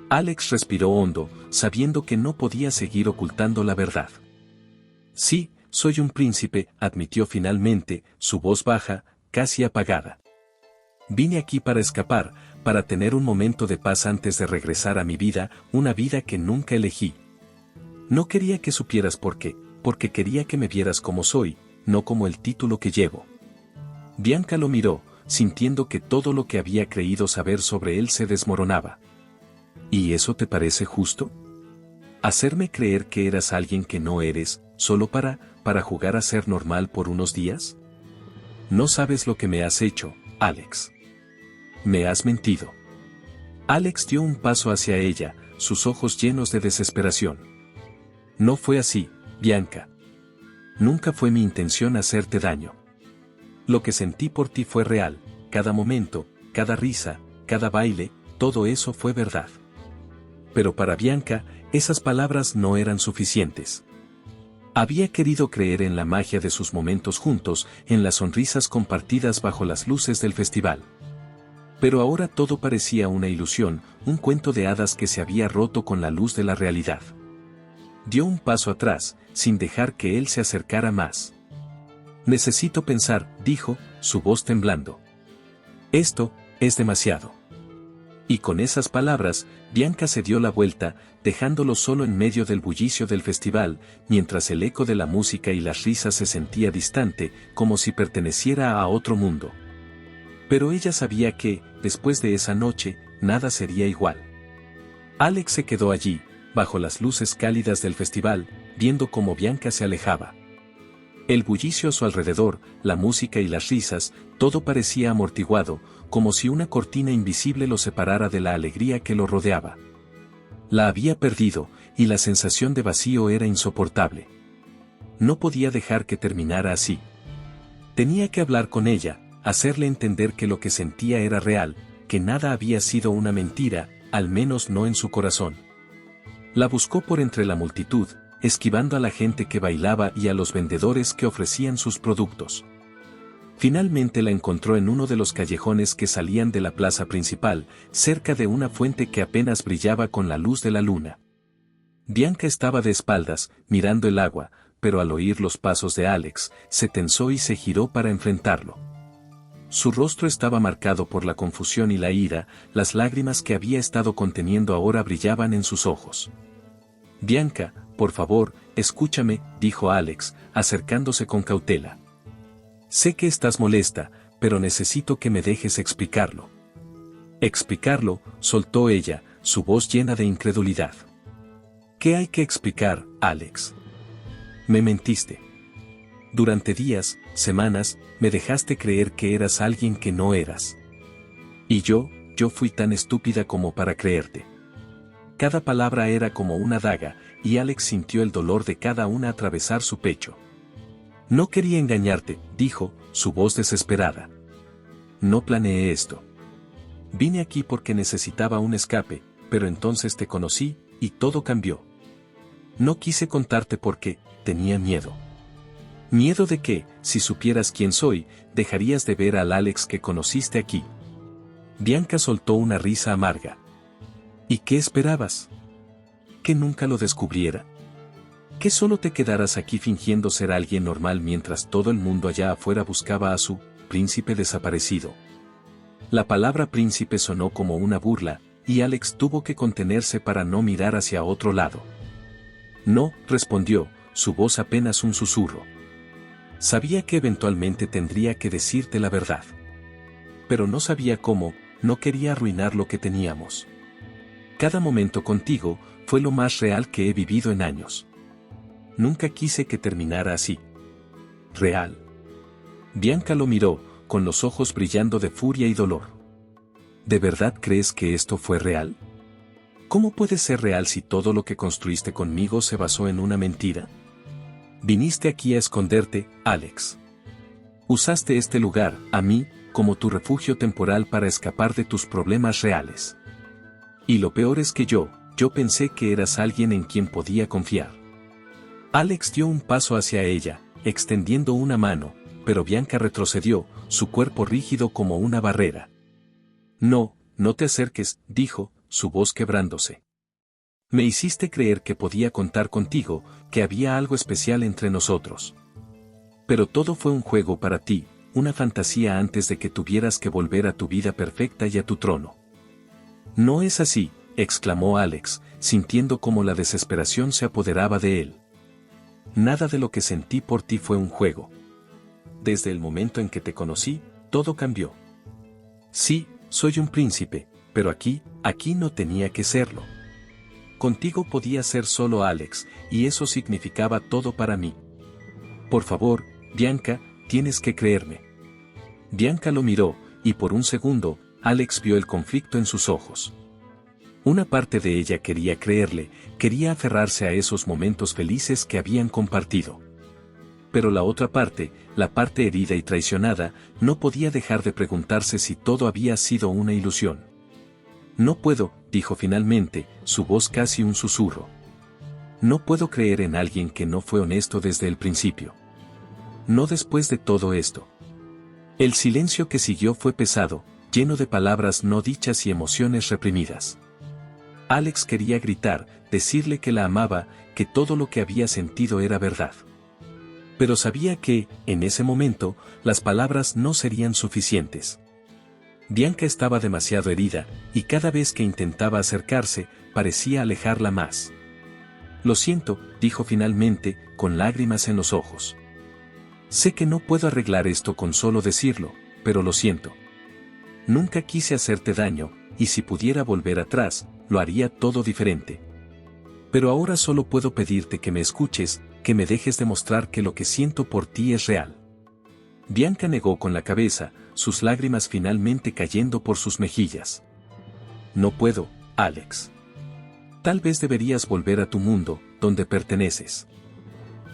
Speaker 1: Alex respiró hondo, sabiendo que no podía seguir ocultando la verdad. Sí, soy un príncipe, admitió finalmente, su voz baja, casi apagada. Vine aquí para escapar, para tener un momento de paz antes de regresar a mi vida, una vida que nunca elegí. No quería que supieras por qué, porque quería que me vieras como soy, no como el título que llevo. Bianca lo miró, sintiendo que todo lo que había creído saber sobre él se desmoronaba. ¿Y eso te parece justo? ¿Hacerme creer que eras alguien que no eres, solo para jugar a ser normal por unos días? No sabes lo que me has hecho, Alex. Me has mentido. Alex dio un paso hacia ella, sus ojos llenos de desesperación. No fue así, Bianca. Nunca fue mi intención hacerte daño. Lo que sentí por ti fue real, cada momento, cada risa, cada baile, todo eso fue verdad. Pero para Bianca, esas palabras no eran suficientes. Había querido creer en la magia de sus momentos juntos, en las sonrisas compartidas bajo las luces del festival. Pero ahora todo parecía una ilusión, un cuento de hadas que se había roto con la luz de la realidad. Dio un paso atrás, sin dejar que él se acercara más. Necesito pensar, dijo, su voz temblando. Esto es demasiado. Y con esas palabras, Bianca se dio la vuelta, dejándolo solo en medio del bullicio del festival, mientras el eco de la música y las risas se sentía distante, como si perteneciera a otro mundo. Pero ella sabía que, después de esa noche, nada sería igual. Alex se quedó allí, bajo las luces cálidas del festival, viendo cómo Bianca se alejaba. El bullicio a su alrededor, la música y las risas, todo parecía amortiguado, como si una cortina invisible lo separara de la alegría que lo rodeaba. La había perdido, y la sensación de vacío era insoportable. No podía dejar que terminara así. Tenía que hablar con ella, hacerle entender que lo que sentía era real, que nada había sido una mentira, al menos no en su corazón. La buscó por entre la multitud, esquivando a la gente que bailaba y a los vendedores que ofrecían sus productos. Finalmente la encontró en uno de los callejones que salían de la plaza principal, cerca de una fuente que apenas brillaba con la luz de la luna. Bianca estaba de espaldas, mirando el agua, pero al oír los pasos de Alex, se tensó y se giró para enfrentarlo. Su rostro estaba marcado por la confusión y la ira, las lágrimas que había estado conteniendo ahora brillaban en sus ojos. Bianca, por favor, escúchame, dijo Alex, acercándose con cautela. Sé que estás molesta, pero necesito que me dejes explicarlo. Explicarlo, soltó ella, su voz llena de incredulidad. ¿Qué hay que explicar, Alex? Me mentiste. Durante días, semanas, me dejaste creer que eras alguien que no eras. Y yo fui tan estúpida como para creerte. Cada palabra era como una daga, y Alex sintió el dolor de cada una atravesar su pecho. No quería engañarte, dijo, su voz desesperada. No planeé esto. Vine aquí porque necesitaba un escape, pero entonces te conocí, y todo cambió. No quise contarte porque tenía miedo. Miedo de que, si supieras quién soy, dejarías de ver al Alex que conociste aquí. Bianca soltó una risa amarga. ¿Y qué esperabas? ¿Que nunca lo descubriera? ¿Que solo te quedaras aquí fingiendo ser alguien normal mientras todo el mundo allá afuera buscaba a su príncipe desaparecido? La palabra príncipe sonó como una burla, y Alex tuvo que contenerse para no mirar hacia otro lado. No, respondió, su voz apenas un susurro. Sabía que eventualmente tendría que decirte la verdad. Pero no sabía cómo, no quería arruinar lo que teníamos. Cada momento contigo fue lo más real que he vivido en años. Nunca quise que terminara así. Real. Bianca lo miró, con los ojos brillando de furia y dolor. ¿De verdad crees que esto fue real? ¿Cómo puede ser real si todo lo que construiste conmigo se basó en una mentira? Viniste aquí a esconderte, Alex. Usaste este lugar, a mí, como tu refugio temporal para escapar de tus problemas reales. Y lo peor es que yo pensé que eras alguien en quien podía confiar. Alex dio un paso hacia ella, extendiendo una mano, pero Bianca retrocedió, su cuerpo rígido como una barrera. No, no te acerques, dijo, su voz quebrándose. Me hiciste creer que podía contar contigo, que había algo especial entre nosotros. Pero todo fue un juego para ti, una fantasía antes de que tuvieras que volver a tu vida perfecta y a tu trono. No es así, exclamó Alex, sintiendo cómo la desesperación se apoderaba de él. Nada de lo que sentí por ti fue un juego. Desde el momento en que te conocí, todo cambió. Sí, soy un príncipe, pero aquí no tenía que serlo. Contigo podía ser solo Alex, y eso significaba todo para mí. Por favor, Bianca, tienes que creerme. Bianca lo miró, y por un segundo, Alex vio el conflicto en sus ojos. Una parte de ella quería creerle, quería aferrarse a esos momentos felices que habían compartido. Pero la otra parte, la parte herida y traicionada, no podía dejar de preguntarse si todo había sido una ilusión. No puedo, dijo finalmente, su voz casi un susurro. No puedo creer en alguien que no fue honesto desde el principio. No después de todo esto. El silencio que siguió fue pesado, lleno de palabras no dichas y emociones reprimidas. Alex quería gritar, decirle que la amaba, que todo lo que había sentido era verdad. Pero sabía que, en ese momento, las palabras no serían suficientes. Bianca estaba demasiado herida, y cada vez que intentaba acercarse, parecía alejarla más. Lo siento, dijo finalmente, con lágrimas en los ojos. Sé que no puedo arreglar esto con solo decirlo, pero lo siento. Nunca quise hacerte daño, y si pudiera volver atrás, lo haría todo diferente. Pero ahora solo puedo pedirte que me escuches, que me dejes demostrar que lo que siento por ti es real. Bianca negó con la cabeza, sus lágrimas finalmente cayendo por sus mejillas. No puedo, Alex. Tal vez deberías volver a tu mundo, donde perteneces.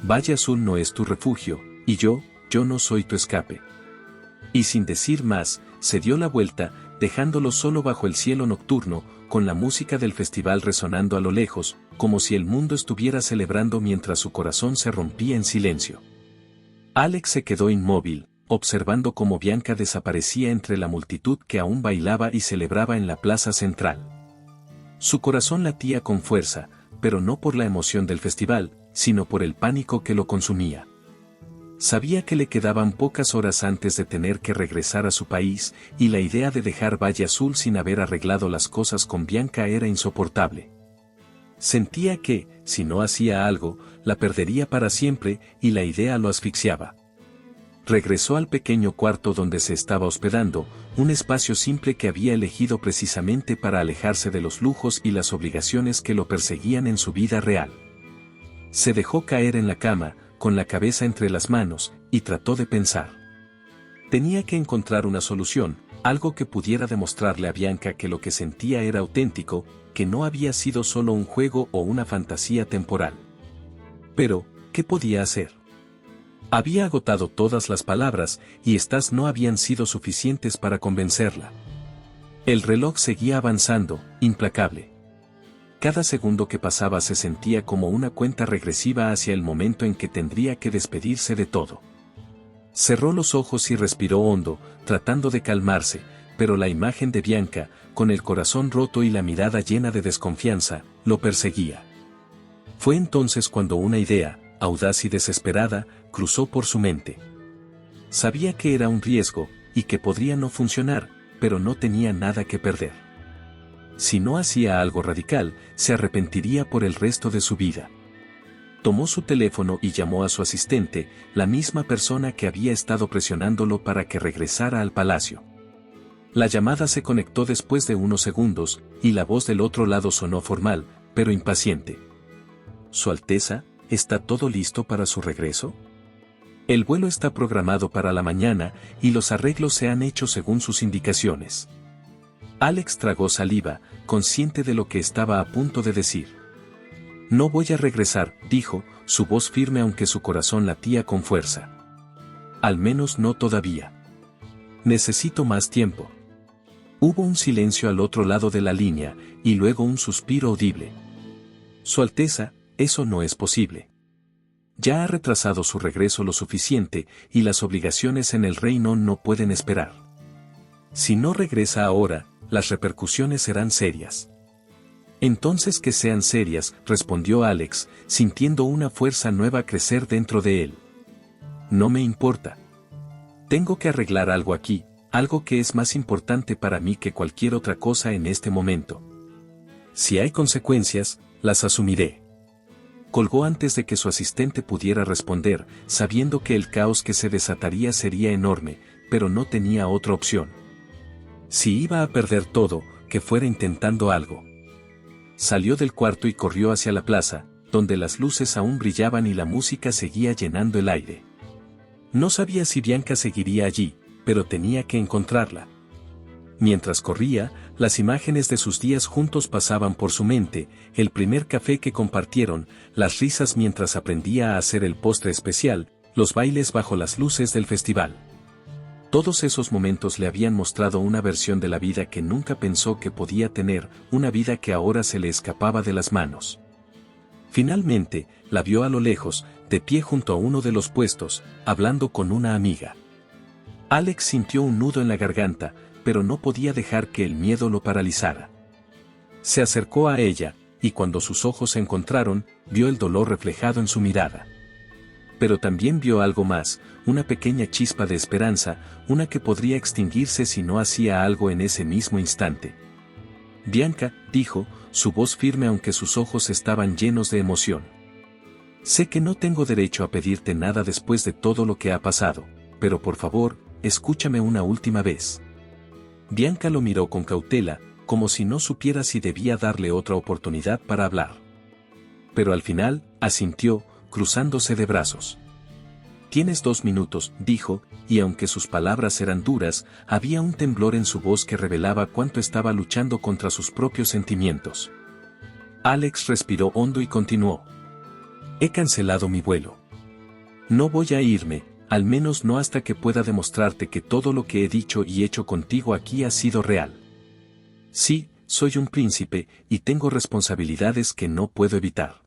Speaker 1: Valle Azul no es tu refugio, y yo no soy tu escape. Y sin decir más, se dio la vuelta, dejándolo solo bajo el cielo nocturno, con la música del festival resonando a lo lejos, como si el mundo estuviera celebrando mientras su corazón se rompía en silencio. Alex se quedó inmóvil, observando cómo Bianca desaparecía entre la multitud que aún bailaba y celebraba en la plaza central. Su corazón latía con fuerza, pero no por la emoción del festival, sino por el pánico que lo consumía. Sabía que le quedaban pocas horas antes de tener que regresar a su país, y la idea de dejar Valle Azul sin haber arreglado las cosas con Bianca era insoportable. Sentía que, si no hacía algo, la perdería para siempre, y la idea lo asfixiaba. Regresó al pequeño cuarto donde se estaba hospedando, un espacio simple que había elegido precisamente para alejarse de los lujos y las obligaciones que lo perseguían en su vida real. Se dejó caer en la cama, con la cabeza entre las manos, y trató de pensar. Tenía que encontrar una solución, algo que pudiera demostrarle a Bianca que lo que sentía era auténtico, que no había sido solo un juego o una fantasía temporal. Pero, ¿qué podía hacer? Había agotado todas las palabras, y estas no habían sido suficientes para convencerla. El reloj seguía avanzando, implacable. Cada segundo que pasaba se sentía como una cuenta regresiva hacia el momento en que tendría que despedirse de todo. Cerró los ojos y respiró hondo, tratando de calmarse, pero la imagen de Bianca, con el corazón roto y la mirada llena de desconfianza, lo perseguía. Fue entonces cuando una idea, audaz y desesperada, cruzó por su mente. Sabía que era un riesgo, y que podría no funcionar, pero no tenía nada que perder. Si no hacía algo radical, se arrepentiría por el resto de su vida. Tomó su teléfono y llamó a su asistente, la misma persona que había estado presionándolo para que regresara al palacio. La llamada se conectó después de unos segundos, y la voz del otro lado sonó formal, pero impaciente. «Su Alteza, ¿está todo listo para su regreso? El vuelo está programado para la mañana, y los arreglos se han hecho según sus indicaciones». Alex tragó saliva, consciente de lo que estaba a punto de decir. «No voy a regresar», dijo, su voz firme aunque su corazón latía con fuerza. «Al menos no todavía. Necesito más tiempo». Hubo un silencio al otro lado de la línea, y luego un suspiro audible. «Su Alteza, eso no es posible. Ya ha retrasado su regreso lo suficiente, y las obligaciones en el reino no pueden esperar. Si no regresa ahora, las repercusiones serán serias». «Entonces que sean serias», respondió Alex, sintiendo una fuerza nueva crecer dentro de él. «No me importa. Tengo que arreglar algo aquí, algo que es más importante para mí que cualquier otra cosa en este momento. Si hay consecuencias, las asumiré». Colgó antes de que su asistente pudiera responder, sabiendo que el caos que se desataría sería enorme, pero no tenía otra opción. Si iba a perder todo, que fuera intentando algo. Salió del cuarto y corrió hacia la plaza, donde las luces aún brillaban y la música seguía llenando el aire. No sabía si Bianca seguiría allí, pero tenía que encontrarla. Mientras corría, las imágenes de sus días juntos pasaban por su mente, el primer café que compartieron, las risas mientras aprendía a hacer el postre especial, los bailes bajo las luces del festival. Todos esos momentos le habían mostrado una versión de la vida que nunca pensó que podía tener, una vida que ahora se le escapaba de las manos. Finalmente, la vio a lo lejos, de pie junto a uno de los puestos, hablando con una amiga. Alex sintió un nudo en la garganta, pero no podía dejar que el miedo lo paralizara. Se acercó a ella, y cuando sus ojos se encontraron, vio el dolor reflejado en su mirada. Pero también vio algo más, una pequeña chispa de esperanza, una que podría extinguirse si no hacía algo en ese mismo instante. «Bianca», dijo, su voz firme aunque sus ojos estaban llenos de emoción. «Sé que no tengo derecho a pedirte nada después de todo lo que ha pasado, pero por favor, escúchame una última vez». Bianca lo miró con cautela, como si no supiera si debía darle otra oportunidad para hablar. Pero al final, asintió, cruzándose de brazos. «Tienes 2 minutos», dijo, y aunque sus palabras eran duras, había un temblor en su voz que revelaba cuánto estaba luchando contra sus propios sentimientos. Alex respiró hondo y continuó. «He cancelado mi vuelo. No voy a irme, al menos no hasta que pueda demostrarte que todo lo que he dicho y hecho contigo aquí ha sido real. Sí, soy un príncipe, y tengo responsabilidades que no puedo evitar.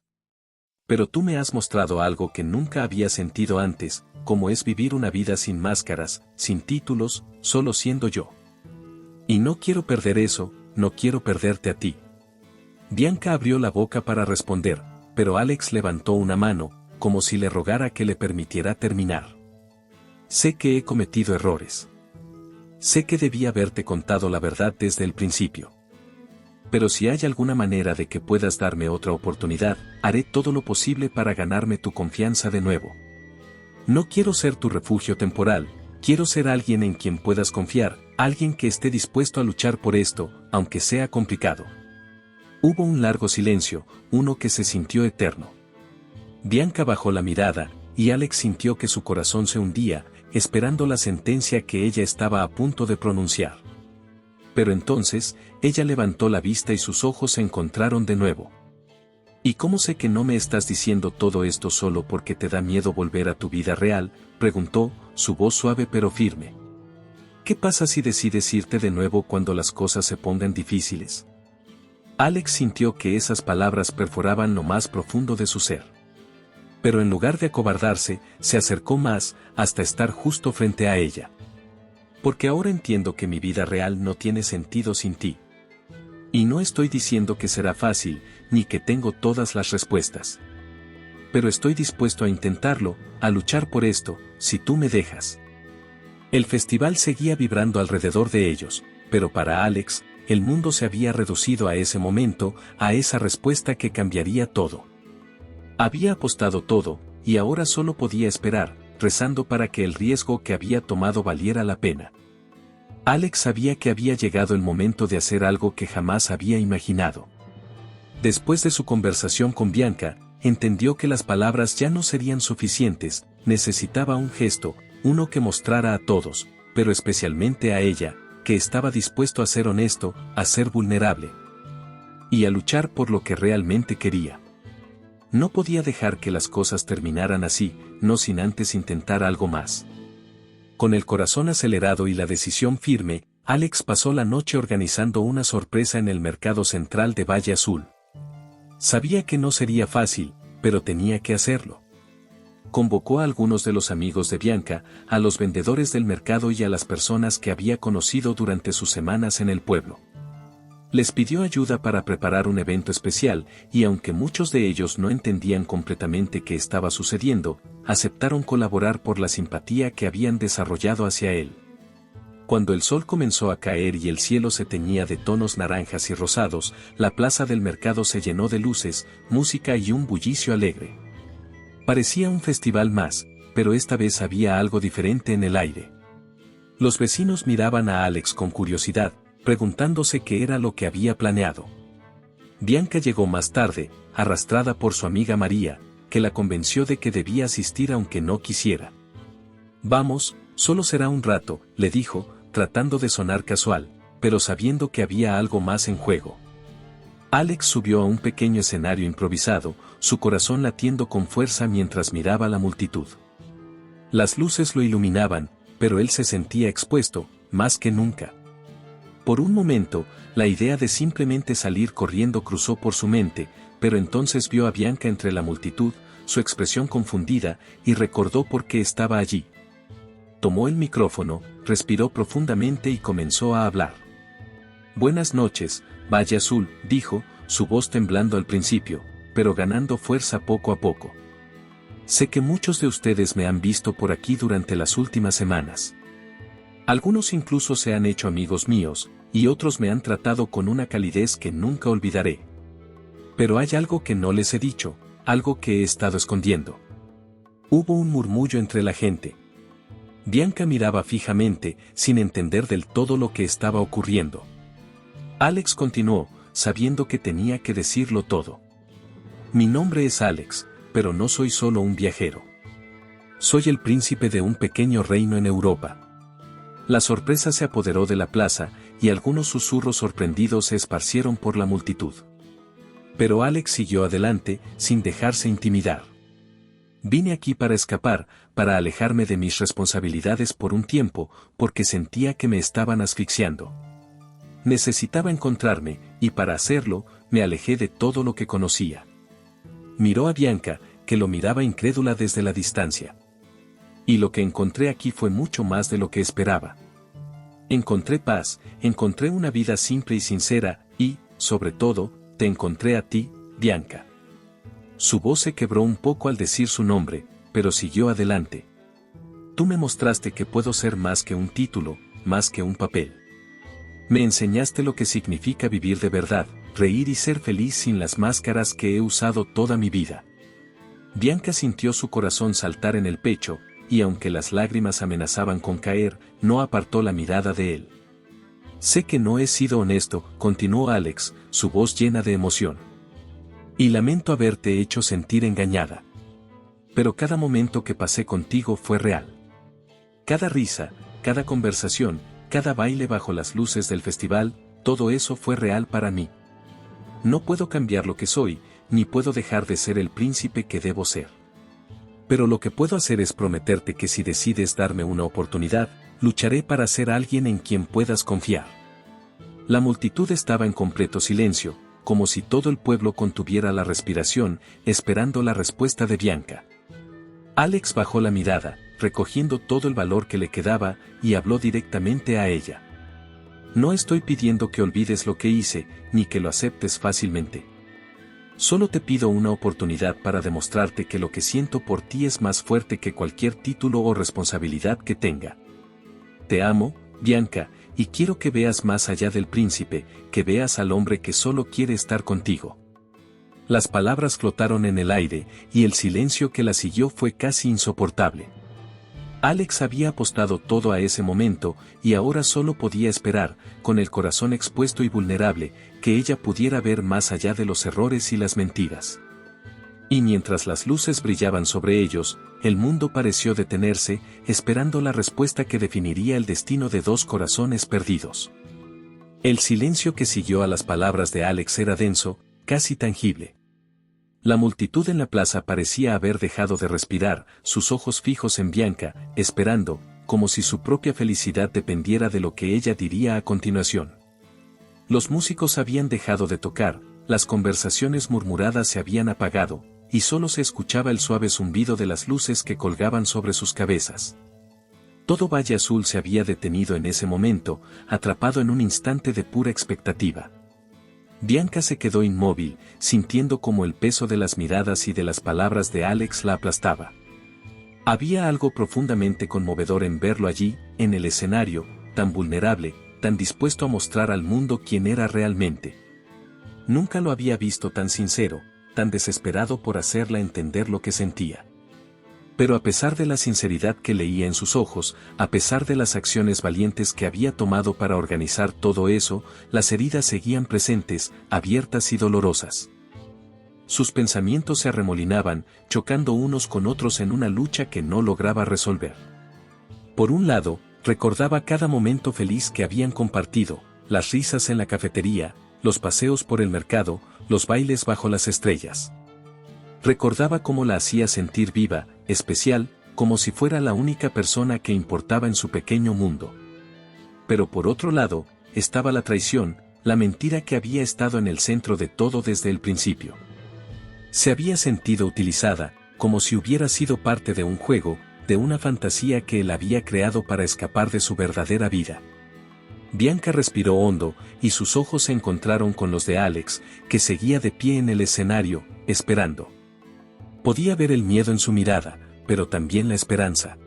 Speaker 1: Pero tú me has mostrado algo que nunca había sentido antes, como es vivir una vida sin máscaras, sin títulos, solo siendo yo. Y no quiero perder eso, no quiero perderte a ti». Bianca abrió la boca para responder, pero Alex levantó una mano, como si le rogara que le permitiera terminar. «Sé que he cometido errores. Sé que debí haberte contado la verdad desde el principio. Pero si hay alguna manera de que puedas darme otra oportunidad, haré todo lo posible para ganarme tu confianza de nuevo. No quiero ser tu refugio temporal, quiero ser alguien en quien puedas confiar, alguien que esté dispuesto a luchar por esto, aunque sea complicado». Hubo un largo silencio, uno que se sintió eterno. Bianca bajó la mirada, y Alex sintió que su corazón se hundía, esperando la sentencia que ella estaba a punto de pronunciar. Pero entonces, ella levantó la vista y sus ojos se encontraron de nuevo. «¿Y cómo sé que no me estás diciendo todo esto solo porque te da miedo volver a tu vida real?», preguntó, su voz suave pero firme. «¿Qué pasa si decides irte de nuevo cuando las cosas se pongan difíciles? Alex sintió que esas palabras perforaban lo más profundo de su ser. Pero en lugar de acobardarse, se acercó más, hasta estar justo frente a ella. Porque ahora entiendo que mi vida real no tiene sentido sin ti. Y no estoy diciendo que será fácil, ni que tengo todas las respuestas. Pero estoy dispuesto a intentarlo, a luchar por esto, si tú me dejas. El festival seguía vibrando alrededor de ellos, pero para Alex, el mundo se había reducido a ese momento, a esa respuesta que cambiaría todo. Había apostado todo, y ahora solo podía esperar, rezando para que el riesgo que había tomado valiera la pena. Alex sabía que había llegado el momento de hacer algo que jamás había imaginado. Después de su conversación con Bianca, entendió que las palabras ya no serían suficientes, necesitaba un gesto, uno que mostrara a todos, pero especialmente a ella, que estaba dispuesto a ser honesto, a ser vulnerable. Y a luchar por lo que realmente quería. No podía dejar que las cosas terminaran así, no sin antes intentar algo más. Con el corazón acelerado y la decisión firme, Alex pasó la noche organizando una sorpresa en el mercado central de Valle Azul. Sabía que no sería fácil, pero tenía que hacerlo. Convocó a algunos de los amigos de Bianca, a los vendedores del mercado y a las personas que había conocido durante sus semanas en el pueblo. Les pidió ayuda para preparar un evento especial, y aunque muchos de ellos no entendían completamente qué estaba sucediendo, aceptaron colaborar por la simpatía que habían desarrollado hacia él. Cuando el sol comenzó a caer y el cielo se teñía de tonos naranjas y rosados, la plaza del mercado se llenó de luces, música y un bullicio alegre. Parecía un festival más, pero esta vez había algo diferente en el aire. Los vecinos miraban a Alex con curiosidad, preguntándose qué era lo que había planeado. Bianca llegó más tarde, arrastrada por su amiga María, que la convenció de que debía asistir aunque no quisiera. «Vamos, solo será un rato», le dijo, tratando de sonar casual, pero sabiendo que había algo más en juego. Alex subió a un pequeño escenario improvisado, su corazón latiendo con fuerza mientras miraba la multitud. Las luces lo iluminaban, pero él se sentía expuesto, más que nunca. Por un momento, la idea de simplemente salir corriendo cruzó por su mente, pero entonces vio a Bianca entre la multitud, su expresión confundida, y recordó por qué estaba allí. Tomó el micrófono, respiró profundamente y comenzó a hablar. «Buenas noches, Valle Azul», dijo, su voz temblando al principio, pero ganando fuerza poco a poco. «Sé que muchos de ustedes me han visto por aquí durante las últimas semanas. Algunos incluso se han hecho amigos míos, y otros me han tratado con una calidez que nunca olvidaré. Pero hay algo que no les he dicho, algo que he estado escondiendo». Hubo un murmullo entre la gente. Bianca miraba fijamente, sin entender del todo lo que estaba ocurriendo. Alex continuó, sabiendo que tenía que decirlo todo. «Mi nombre es Alex, pero no soy solo un viajero. Soy el príncipe de un pequeño reino en Europa». La sorpresa se apoderó de la plaza, y algunos susurros sorprendidos se esparcieron por la multitud. Pero Alex siguió adelante, sin dejarse intimidar. «Vine aquí para escapar, para alejarme de mis responsabilidades por un tiempo, porque sentía que me estaban asfixiando. Necesitaba encontrarme, y para hacerlo, me alejé de todo lo que conocía». Miró a Bianca, que lo miraba incrédula desde la distancia. «Y lo que encontré aquí fue mucho más de lo que esperaba. Encontré paz, encontré una vida simple y sincera, y, sobre todo, te encontré a ti, Bianca». Su voz se quebró un poco al decir su nombre, pero siguió adelante. «Tú me mostraste que puedo ser más que un título, más que un papel. Me enseñaste lo que significa vivir de verdad, reír y ser feliz sin las máscaras que he usado toda mi vida». Bianca sintió su corazón saltar en el pecho, y aunque las lágrimas amenazaban con caer, no apartó la mirada de él. «Sé que no he sido honesto», continuó Alex, su voz llena de emoción. «Y lamento haberte hecho sentir engañada. Pero cada momento que pasé contigo fue real. Cada risa, cada conversación, cada baile bajo las luces del festival, todo eso fue real para mí. No puedo cambiar lo que soy, ni puedo dejar de ser el príncipe que debo ser. Pero lo que puedo hacer es prometerte que si decides darme una oportunidad, lucharé para ser alguien en quien puedas confiar». La multitud estaba en completo silencio, como si todo el pueblo contuviera la respiración, esperando la respuesta de Bianca. Alex bajó la mirada, recogiendo todo el valor que le quedaba, y habló directamente a ella. No estoy pidiendo que olvides lo que hice, ni que lo aceptes fácilmente. Solo te pido una oportunidad para demostrarte que lo que siento por ti es más fuerte que cualquier título o responsabilidad que tenga. Te amo, Bianca, y quiero que veas más allá del príncipe, que veas al hombre que solo quiere estar contigo. Las palabras flotaron en el aire, y el silencio que la siguió fue casi insoportable. Alex había apostado todo a ese momento, y ahora solo podía esperar, con el corazón expuesto y vulnerable, que ella pudiera ver más allá de los errores y las mentiras. Y mientras las luces brillaban sobre ellos, el mundo pareció detenerse, esperando la respuesta que definiría el destino de dos corazones perdidos. El silencio que siguió a las palabras de Alex era denso, casi tangible. La multitud en la plaza parecía haber dejado de respirar, sus ojos fijos en Bianca, esperando, como si su propia felicidad dependiera de lo que ella diría a continuación. Los músicos habían dejado de tocar, las conversaciones murmuradas se habían apagado, y solo se escuchaba el suave zumbido de las luces que colgaban sobre sus cabezas. Todo Valle Azul se había detenido en ese momento, atrapado en un instante de pura expectativa. Bianca se quedó inmóvil, sintiendo como el peso de las miradas y de las palabras de Alex la aplastaba. Había algo profundamente conmovedor en verlo allí, en el escenario, tan vulnerable, tan dispuesto a mostrar al mundo quién era realmente. Nunca lo había visto tan sincero, tan desesperado por hacerla entender lo que sentía. Pero a pesar de la sinceridad que leía en sus ojos, a pesar de las acciones valientes que había tomado para organizar todo eso, las heridas seguían presentes, abiertas y dolorosas. Sus pensamientos se arremolinaban, chocando unos con otros en una lucha que no lograba resolver. Por un lado, recordaba cada momento feliz que habían compartido, las risas en la cafetería, los paseos por el mercado, los bailes bajo las estrellas. Recordaba cómo la hacía sentir viva, especial, como si fuera la única persona que importaba en su pequeño mundo. Pero por otro lado, estaba la traición, la mentira que había estado en el centro de todo desde el principio. Se había sentido utilizada, como si hubiera sido parte de un juego, de una fantasía que él había creado para escapar de su verdadera vida. Bianca respiró hondo, y sus ojos se encontraron con los de Alex, que seguía de pie en el escenario, esperando. Podía ver el miedo en su mirada, pero también la esperanza.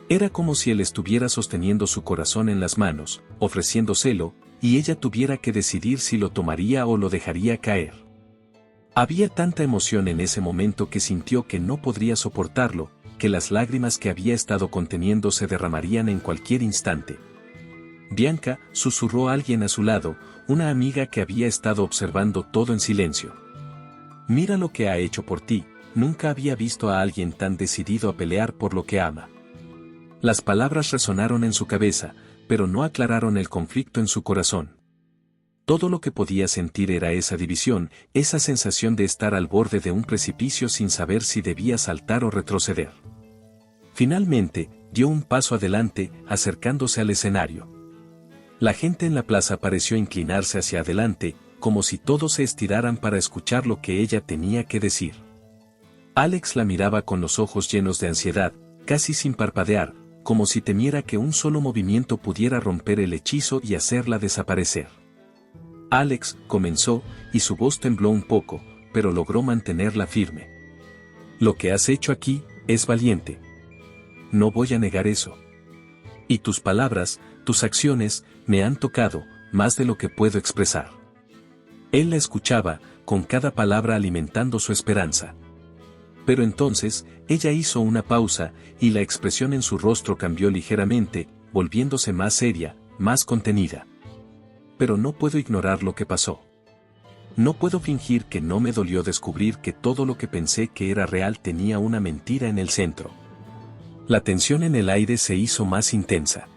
Speaker 1: Era como si él estuviera sosteniendo su corazón en las manos, ofreciéndoselo, y ella tuviera que decidir si lo tomaría o lo dejaría caer. Había tanta emoción en ese momento que sintió que no podría soportarlo, que las lágrimas que había estado conteniendo se derramarían en cualquier instante. Bianca, susurró a alguien a su lado, una amiga que había estado observando todo en silencio. Mira lo que ha hecho por ti, nunca había visto a alguien tan decidido a pelear por lo que ama. Las palabras resonaron en su cabeza, pero no aclararon el conflicto en su corazón. Todo lo que podía sentir era esa división, esa sensación de estar al borde de un precipicio sin saber si debía saltar o retroceder. Finalmente, dio un paso adelante, acercándose al escenario. La gente en la plaza pareció inclinarse hacia adelante, como si todos se estiraran para escuchar lo que ella tenía que decir. Alex la miraba con los ojos llenos de ansiedad, casi sin parpadear, como si temiera que un solo movimiento pudiera romper el hechizo y hacerla desaparecer. Alex, comenzó, y su voz tembló un poco, pero logró mantenerla firme. Lo que has hecho aquí, es valiente. No voy a negar eso. Y tus palabras, tus acciones, me han tocado, más de lo que puedo expresar. Él la escuchaba, con cada palabra alimentando su esperanza. Pero entonces, ella hizo una pausa, y la expresión en su rostro cambió ligeramente, volviéndose más seria, más contenida. Pero no puedo ignorar lo que pasó. No puedo fingir que no me dolió descubrir que todo lo que pensé que era real tenía una mentira en el centro. La tensión en el aire se hizo más intensa.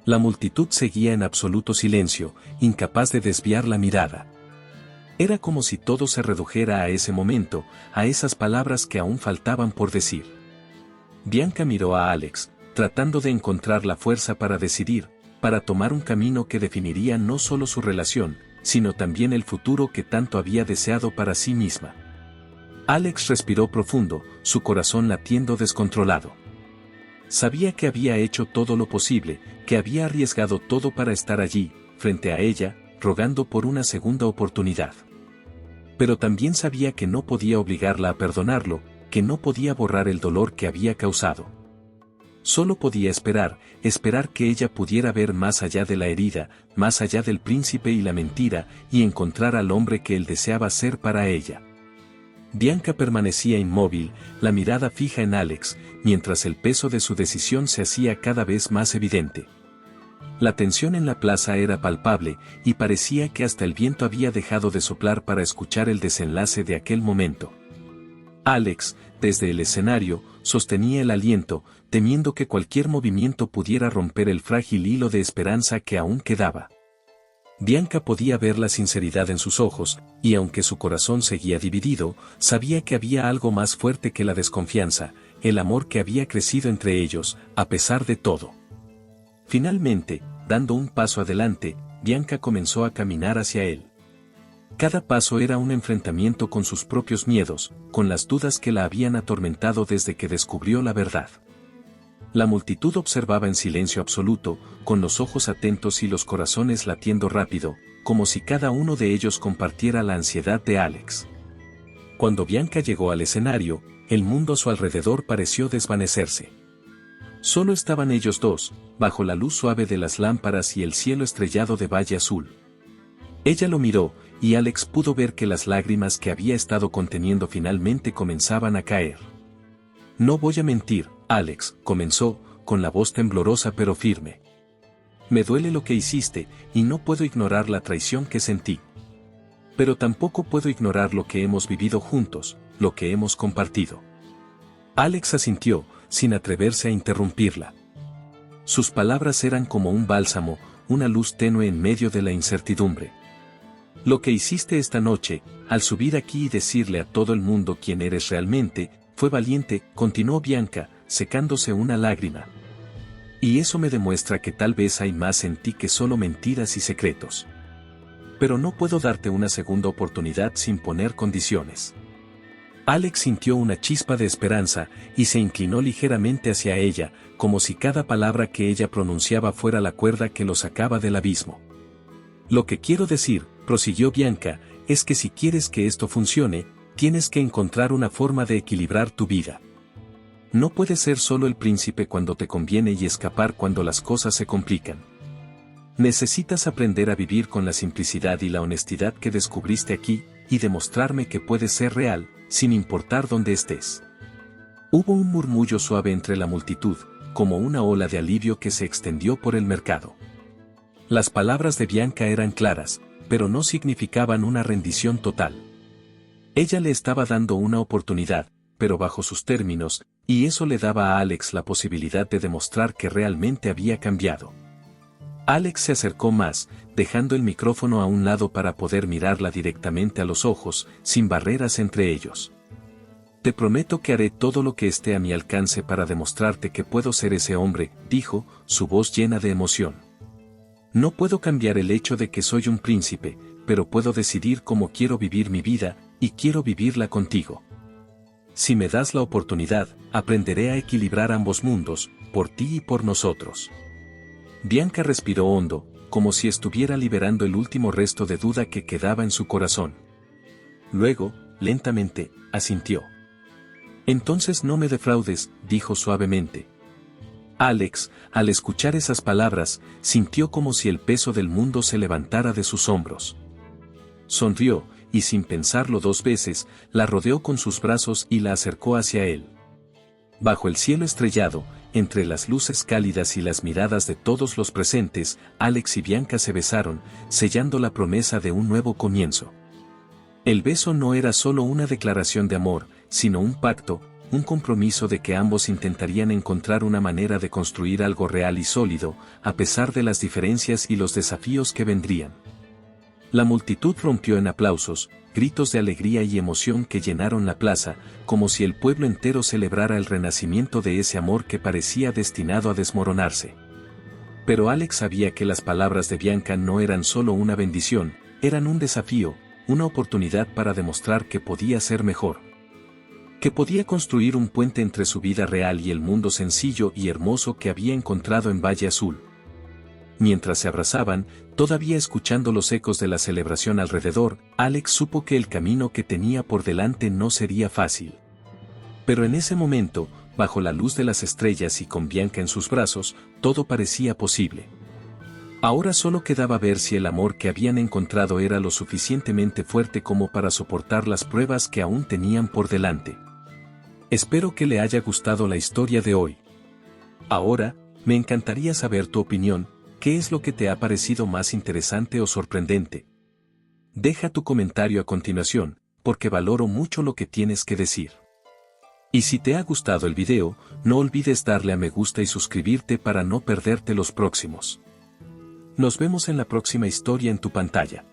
Speaker 1: La multitud seguía en absoluto silencio, incapaz de desviar la mirada. Era como si todo se redujera a ese momento, a esas palabras que aún faltaban por decir. Bianca miró a Alex, tratando de encontrar la fuerza para decidir, para tomar un camino que definiría no solo su relación, sino también el futuro que tanto había deseado para sí misma. Alex respiró profundo, su corazón latiendo descontrolado. Sabía que había hecho todo lo posible, que había arriesgado todo para estar allí, frente a ella, rogando por una segunda oportunidad. Pero también sabía que no podía obligarla a perdonarlo, que no podía borrar el dolor que había causado. Solo podía esperar que ella pudiera ver más allá de la herida, más allá del príncipe y la mentira, y encontrar al hombre que él deseaba ser para ella. Bianca permanecía inmóvil, la mirada fija en Alex, mientras el peso de su decisión se hacía cada vez más evidente. La tensión en la plaza era palpable, y parecía que hasta el viento había dejado de soplar para escuchar el desenlace de aquel momento. Alex, desde el escenario, sostenía el aliento, temiendo que cualquier movimiento pudiera romper el frágil hilo de esperanza que aún quedaba. Bianca podía ver la sinceridad en sus ojos, y aunque su corazón seguía dividido, sabía que había algo más fuerte que la desconfianza, el amor que había crecido entre ellos, a pesar de todo. Finalmente, dando un paso adelante, Bianca comenzó a caminar hacia él. Cada paso era un enfrentamiento con sus propios miedos, con las dudas que la habían atormentado desde que descubrió la verdad. La multitud observaba en silencio absoluto, con los ojos atentos y los corazones latiendo rápido, como si cada uno de ellos compartiera la ansiedad de Alex. Cuando Bianca llegó al escenario, el mundo a su alrededor pareció desvanecerse. Solo estaban ellos dos, bajo la luz suave de las lámparas y el cielo estrellado de valle azul. Ella lo miró, y Alex pudo ver que las lágrimas que había estado conteniendo finalmente comenzaban a caer. «No voy a mentir, Alex», comenzó, con la voz temblorosa pero firme. «Me duele lo que hiciste, y no puedo ignorar la traición que sentí. Pero tampoco puedo ignorar lo que hemos vivido juntos, lo que hemos compartido». Alex asintió, sin atreverse a interrumpirla. Sus palabras eran como un bálsamo, una luz tenue en medio de la incertidumbre. «Lo que hiciste esta noche, al subir aquí y decirle a todo el mundo quién eres realmente, fue valiente», continuó Bianca, secándose una lágrima. «Y eso me demuestra que tal vez hay más en ti que solo mentiras y secretos. Pero no puedo darte una segunda oportunidad sin poner condiciones». Alex sintió una chispa de esperanza, y se inclinó ligeramente hacia ella, como si cada palabra que ella pronunciaba fuera la cuerda que lo sacaba del abismo. «Lo que quiero decir», prosiguió Bianca, «es que si quieres que esto funcione, tienes que encontrar una forma de equilibrar tu vida. No puedes ser solo el príncipe cuando te conviene y escapar cuando las cosas se complican. Necesitas aprender a vivir con la simplicidad y la honestidad que descubriste aquí, y demostrarme que puedes ser real, sin importar dónde estés». Hubo un murmullo suave entre la multitud, como una ola de alivio que se extendió por el mercado. Las palabras de Bianca eran claras, pero no significaban una rendición total. Ella le estaba dando una oportunidad, pero bajo sus términos, y eso le daba a Alex la posibilidad de demostrar que realmente había cambiado. Alex se acercó más, dejando el micrófono a un lado para poder mirarla directamente a los ojos, sin barreras entre ellos. «Te prometo que haré todo lo que esté a mi alcance para demostrarte que puedo ser ese hombre», dijo, su voz llena de emoción. «No puedo cambiar el hecho de que soy un príncipe, pero puedo decidir cómo quiero vivir mi vida, y quiero vivirla contigo. Si me das la oportunidad, aprenderé a equilibrar ambos mundos, por ti y por nosotros». Bianca respiró hondo, como si estuviera liberando el último resto de duda que quedaba en su corazón. Luego, lentamente, asintió. «Entonces no me defraudes», dijo suavemente. Alex, al escuchar esas palabras, sintió como si el peso del mundo se levantara de sus hombros. Sonrió, y sin pensarlo dos veces, la rodeó con sus brazos y la acercó hacia él. Bajo el cielo estrellado, entre las luces cálidas y las miradas de todos los presentes, Alex y Bianca se besaron, sellando la promesa de un nuevo comienzo. El beso no era solo una declaración de amor, sino un pacto, un compromiso de que ambos intentarían encontrar una manera de construir algo real y sólido, a pesar de las diferencias y los desafíos que vendrían. La multitud rompió en aplausos, gritos de alegría y emoción que llenaron la plaza, como si el pueblo entero celebrara el renacimiento de ese amor que parecía destinado a desmoronarse. Pero Alex sabía que las palabras de Bianca no eran solo una bendición, eran un desafío, una oportunidad para demostrar que podía ser mejor. Que podía construir un puente entre su vida real y el mundo sencillo y hermoso que había encontrado en Valle Azul. Mientras se abrazaban, todavía escuchando los ecos de la celebración alrededor, Alex supo que el camino que tenía por delante no sería fácil. Pero en ese momento, bajo la luz de las estrellas y con Bianca en sus brazos, todo parecía posible. Ahora solo quedaba ver si el amor que habían encontrado era lo suficientemente fuerte como para soportar las pruebas que aún tenían por delante. Espero que le haya gustado la historia de hoy. Ahora, me encantaría saber tu opinión. ¿Qué es lo que te ha parecido más interesante o sorprendente? Deja tu comentario a continuación, porque valoro mucho lo que tienes que decir. Y si te ha gustado el video, no olvides darle a me gusta y suscribirte para no perderte los próximos. Nos vemos en la próxima historia en tu pantalla.